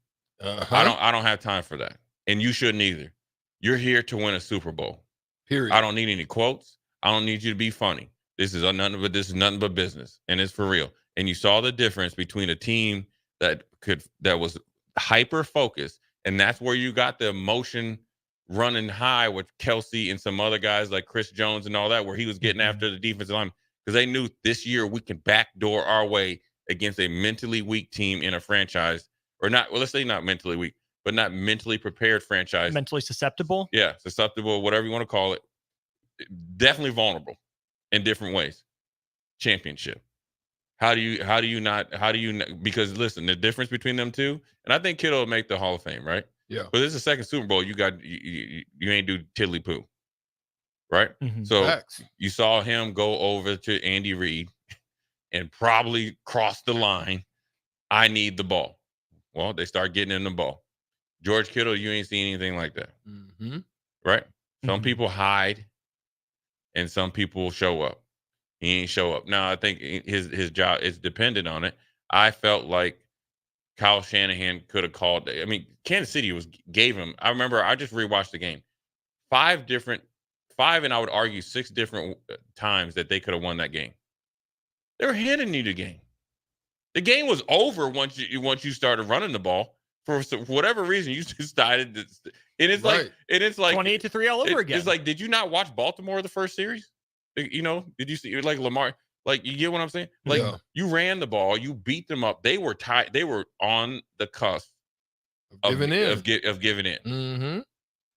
I don't have time for that, and you shouldn't either. You're here to win a Super Bowl. Period. I don't need any quotes. I don't need you to be funny. This is nothing but business, and it's for real. And you saw the difference between a team that was hyper focused, and that's where you got the emotion running high with Kelsey and some other guys like Chris Jones and all that, where he was getting after the defensive line, because they knew this year we can backdoor our way against a mentally weak team in a franchise, or not. Well, let's say not mentally weak, but not mentally prepared franchise. Mentally susceptible. Yeah, susceptible, whatever you want to call it. Definitely vulnerable in different ways. Championship. How do you not? Because listen, the difference between them two, and I think Kittle will make the Hall of Fame, right? Yeah. But this is the second Super Bowl. You ain't do tiddly poo, right? So Facts. you saw him go over to Andy Reid and probably cross the line. I need the ball. Well, they start getting in the ball. George Kittle, you ain't seen anything like that, right? Some people hide, and some people show up. He ain't show up. Now, I think his job is dependent on it. I felt like Kyle Shanahan could have called. I mean, Kansas City gave him. I remember I just rewatched the game. 5 and I would argue 6 different times that they could have won that game. They were handing you the game. The game was over once you started running the ball. For whatever reason, you decided that, and it's like 28-3 all over again. It's like, did you not watch Baltimore the first series? You know, did you see like Lamar? Like, you get what I'm saying? Like, you ran the ball, you beat them up. They were tied. They were on the cusp of giving in.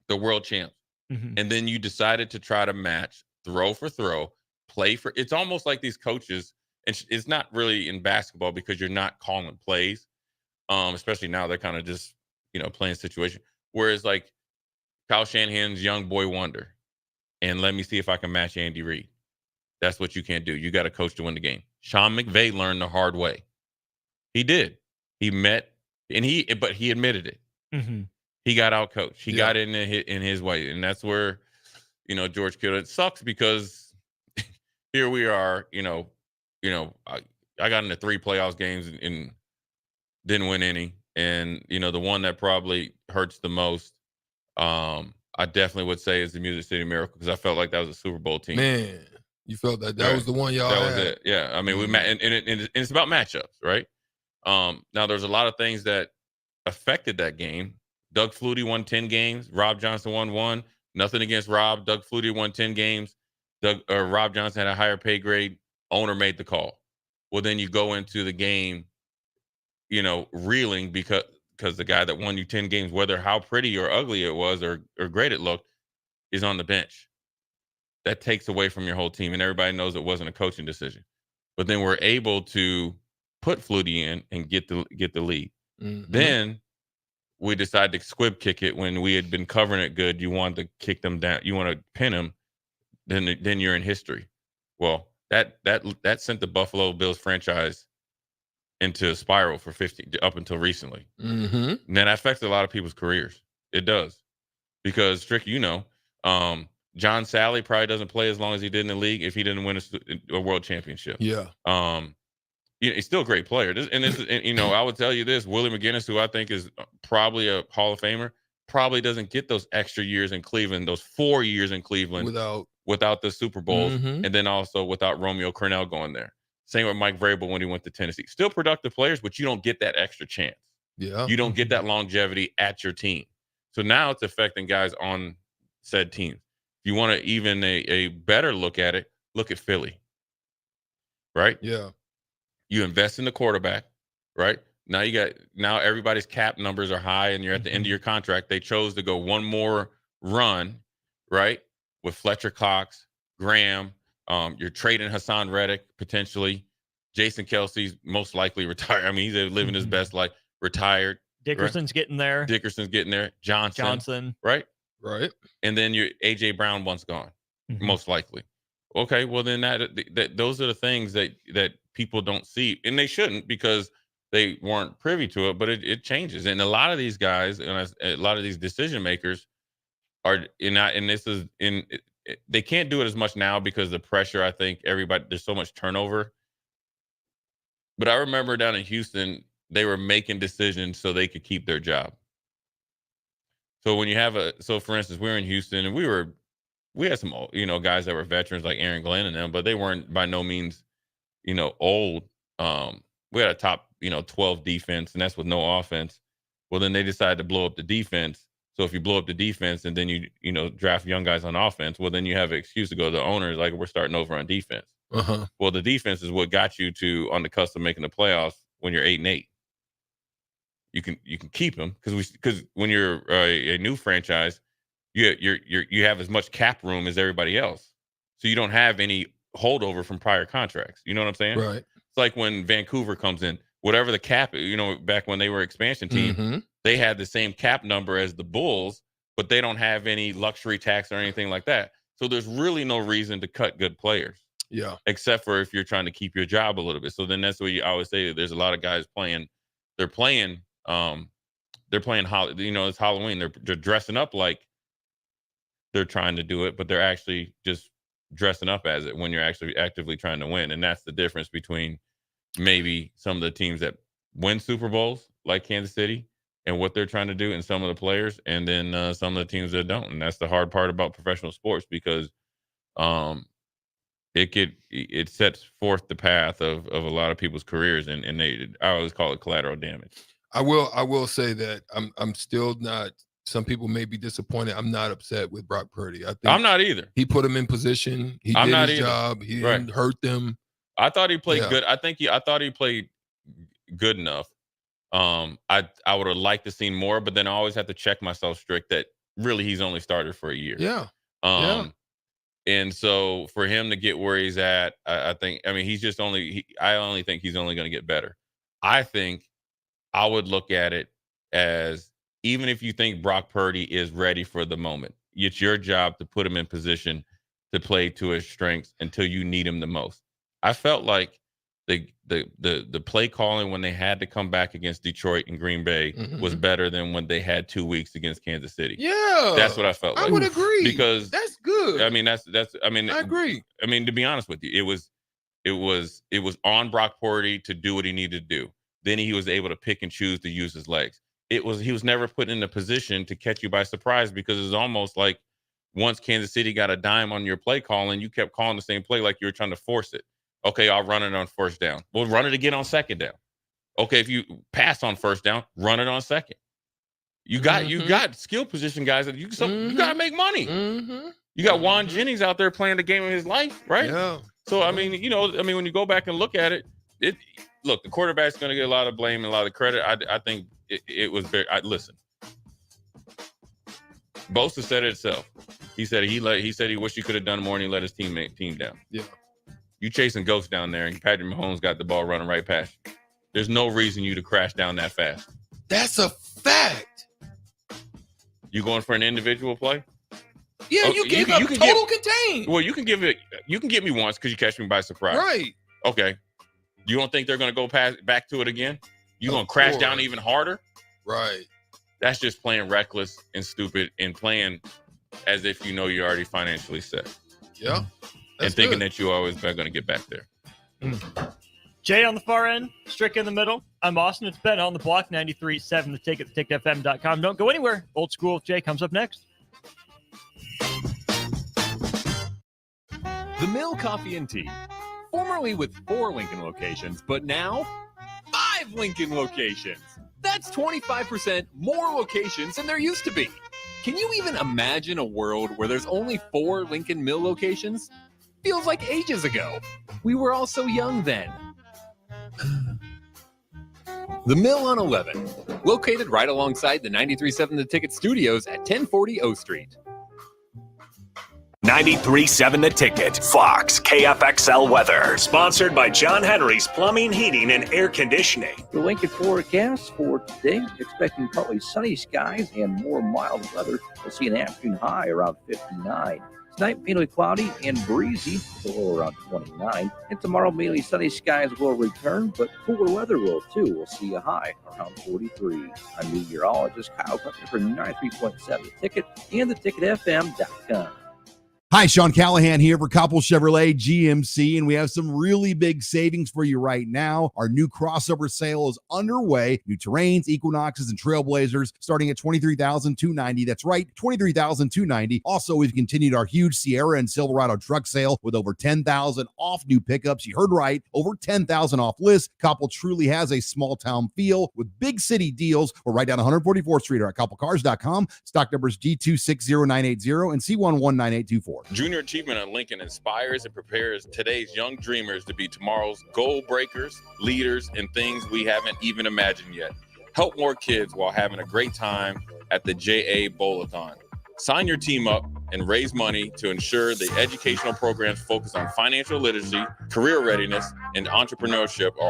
The world champs. And then you decided to try to match throw for throw, play for. It's almost like these coaches, and it's not really in basketball because you're not calling plays. Especially now they're kind of just, playing situation. Whereas like Kyle Shanahan's young boy wonder, and let me see if I can match Andy Reid. That's what you can't do. You got a coach to win the game. Sean McVay learned the hard way. He did. He met, but he admitted it. He got out coached. He got in his way, and that's where, George Kittle. It sucks because here we are. I got into 3 playoffs games and didn't win any, and the one that probably hurts the most, I definitely would say is the Music City Miracle, because I felt like that was a Super Bowl team. Man, you felt that was the one y'all That had. was it. Yeah, I mean, and it's about matchups, right? Now there's a lot of things that affected that game. Doug Flutie won 10 games. Rob Johnson won 1. Nothing against Rob. Doug Flutie won 10 games. Rob Johnson had a higher pay grade. Owner made the call. Well, then you go into the game, reeling because the guy that won you 10 games, whether how pretty or ugly it was or great it looked, is on the bench. That takes away from your whole team, and everybody knows it wasn't a coaching decision. But then we're able to put Flutie in and get the lead. Then we decided to squib kick it when we had been covering it good. You wanted to kick them down. You want to pin them. Then you're in history. Well, that sent the Buffalo Bills franchise into a spiral for 50 up until recently. And that affects a lot of people's careers. It does, because Strick, John Sally probably doesn't play as long as he did in the league if he didn't win a world championship. Yeah. He's still a great player. I would tell you this: Willie McGinnis, who I think is probably a Hall of Famer, probably doesn't get those extra years in Cleveland, those 4 years in Cleveland without the Super Bowls, and then also without Romeo Crennel going there. Same with Mike Vrabel when he went to Tennessee. Still productive players, but you don't get that extra chance. Yeah. You don't get that longevity at your team. So now it's affecting guys on said teams. If you want to even a better look at it, look at Philly. Right? Yeah. You invest in the quarterback, right? Now everybody's cap numbers are high and you're at the end of your contract. They chose to go one more run, right? With Fletcher Cox, Graham. You're trading Hassan Reddick potentially. Jason Kelsey's most likely retired. I mean, he's living his best life. Retired. Dickerson's getting there. Johnson. Right. And then your AJ Brown once gone, most likely. Okay, well then that those are the things that people don't see, and they shouldn't, because they weren't privy to it. But it changes, and a lot of these guys and a lot of these decision makers are they can't do it as much now because the pressure. I think there's so much turnover. But I remember down in Houston, they were making decisions so they could keep their job. So when you have for instance, we were in Houston and we had some, guys that were veterans like Aaron Glenn and them, but they weren't by no means, old. We had a top, 12 defense, and that's with no offense. Well, then they decided to blow up the defense. So if you blow up the defense and then you draft young guys on offense, well, then you have an excuse to go to the owners like, we're starting over on defense. Well, the defense is what got you on the cusp of making the playoffs when you're 8-8. you can keep him because when you're a new franchise, you have as much cap room as everybody else, so you don't have any holdover from prior contracts. You know what I'm saying? Right. It's like when Vancouver comes in, whatever the cap, back when they were expansion team, they had the same cap number as the Bulls, but they don't have any luxury tax or anything like that. So there's really no reason to cut good players. Yeah. Except for if you're trying to keep your job a little bit. So then that's what I always say. There's a lot of guys playing. They're playing. It's Halloween. They're dressing up like they're trying to do it, but they're actually just dressing up as it when you're actually actively trying to win. And that's the difference between maybe some of the teams that win Super Bowls, like Kansas City, and what they're trying to do, and some of the players, and then some of the teams that don't. And that's the hard part about professional sports, because it sets forth the path of a lot of people's careers, and I always call it collateral damage. I will say that I'm still not. Some people may be disappointed. I'm not upset with Brock Purdy. I think I'm not either. He put him in position. He did his job. He didn't hurt them. I thought he played good. I thought he played good enough. I would have liked to see more, but then I always have to check myself strict that really he's only started for a year. Yeah. And so for him to get where he's at, I only think he's only going to get better. I think I would look at it as, even if you think Brock Purdy is ready for the moment, it's your job to put him in position to play to his strengths until you need him the most. I felt like the play calling when they had to come back against Detroit and Green Bay was better than when they had 2 weeks against Kansas City. Yeah, that's what I felt like. I would agree, because that's good. I mean, I agree. I mean, to be honest with you, it was on Brock Purdy to do what he needed to do. Then he was able to pick and choose to use his legs. He was never put in a position to catch you by surprise, because it's almost like once Kansas City got a dime on your play calling, you kept calling the same play like you were trying to force it. Okay, I'll run it on first down. Well, run it again on second down. Okay, if you pass on first down, run it on second. You got skill position guys that you got to make money. You got Juan Jennings out there playing the game of his life, right? Yeah. So when you go back and look at it, look, the quarterback's going to get a lot of blame and a lot of credit. I think it was very. Listen, Bosa said it himself. He said he wished he could have done more, and he let his team down. Yeah. You chasing ghosts down there, and Patrick Mahomes got the ball running right past you. There's no reason you to crash down that fast. That's a fact. You going for an individual play? Yeah, you gave up total contain. Well, you can get me once because you catch me by surprise. Right. Okay. You don't think they're going to go back to it again? You going to crash down even harder? Right. That's just playing reckless and stupid and playing as if you know you're already financially set. Yeah. And thinking that you're always going to get back there. Jay on the far end, Strick in the middle. I'm Austin. It's Ben on the block, 93.7 The Ticket, theticketfm.com. Don't go anywhere. Old School with Jay comes up next. The Mill Coffee and Tea, formerly with 4 Lincoln locations, but now 5 Lincoln locations. That's 25% more locations than there used to be. Can you even imagine a world where there's only 4 Lincoln Mill locations? Feels like ages ago. We were all so young then. The Mill on 11, located right alongside the 93.7 The Ticket studios at 1040 O Street. 93.7 The Ticket, Fox, KFXL weather. Sponsored by John Henry's Plumbing, Heating, and Air Conditioning. The Lincoln forecast for today, expecting partly sunny skies and more mild weather. We'll see an afternoon high around 59. Tonight, mainly cloudy and breezy, the low around 29. And tomorrow, mainly sunny skies will return, but cooler weather will too. We'll see a high around 43. I'm meteorologist Kyle Cutler for 93.7 The Ticket and theticketfm.com. Hi, Sean Callahan here for Coppell Chevrolet GMC, and we have some really big savings for you right now. Our new crossover sale is underway. New Terrains, Equinoxes, and Trailblazers starting at $23,290. That's right, $23,290. Also, we've continued our huge Sierra and Silverado truck sale with over $10,000 off new pickups. You heard right, over $10,000 off list. Coppell truly has a small-town feel with big city deals. We're right down 144th Street or at CoppellCars.com. Stock numbers G260980 and C119824. Junior Achievement at Lincoln inspires and prepares today's young dreamers to be tomorrow's goal breakers, leaders, and things we haven't even imagined yet. Help more kids while having a great time at the JA Bowl-a-thon. Sign your team up and raise money to ensure the educational programs focused on financial literacy, career readiness, and entrepreneurship are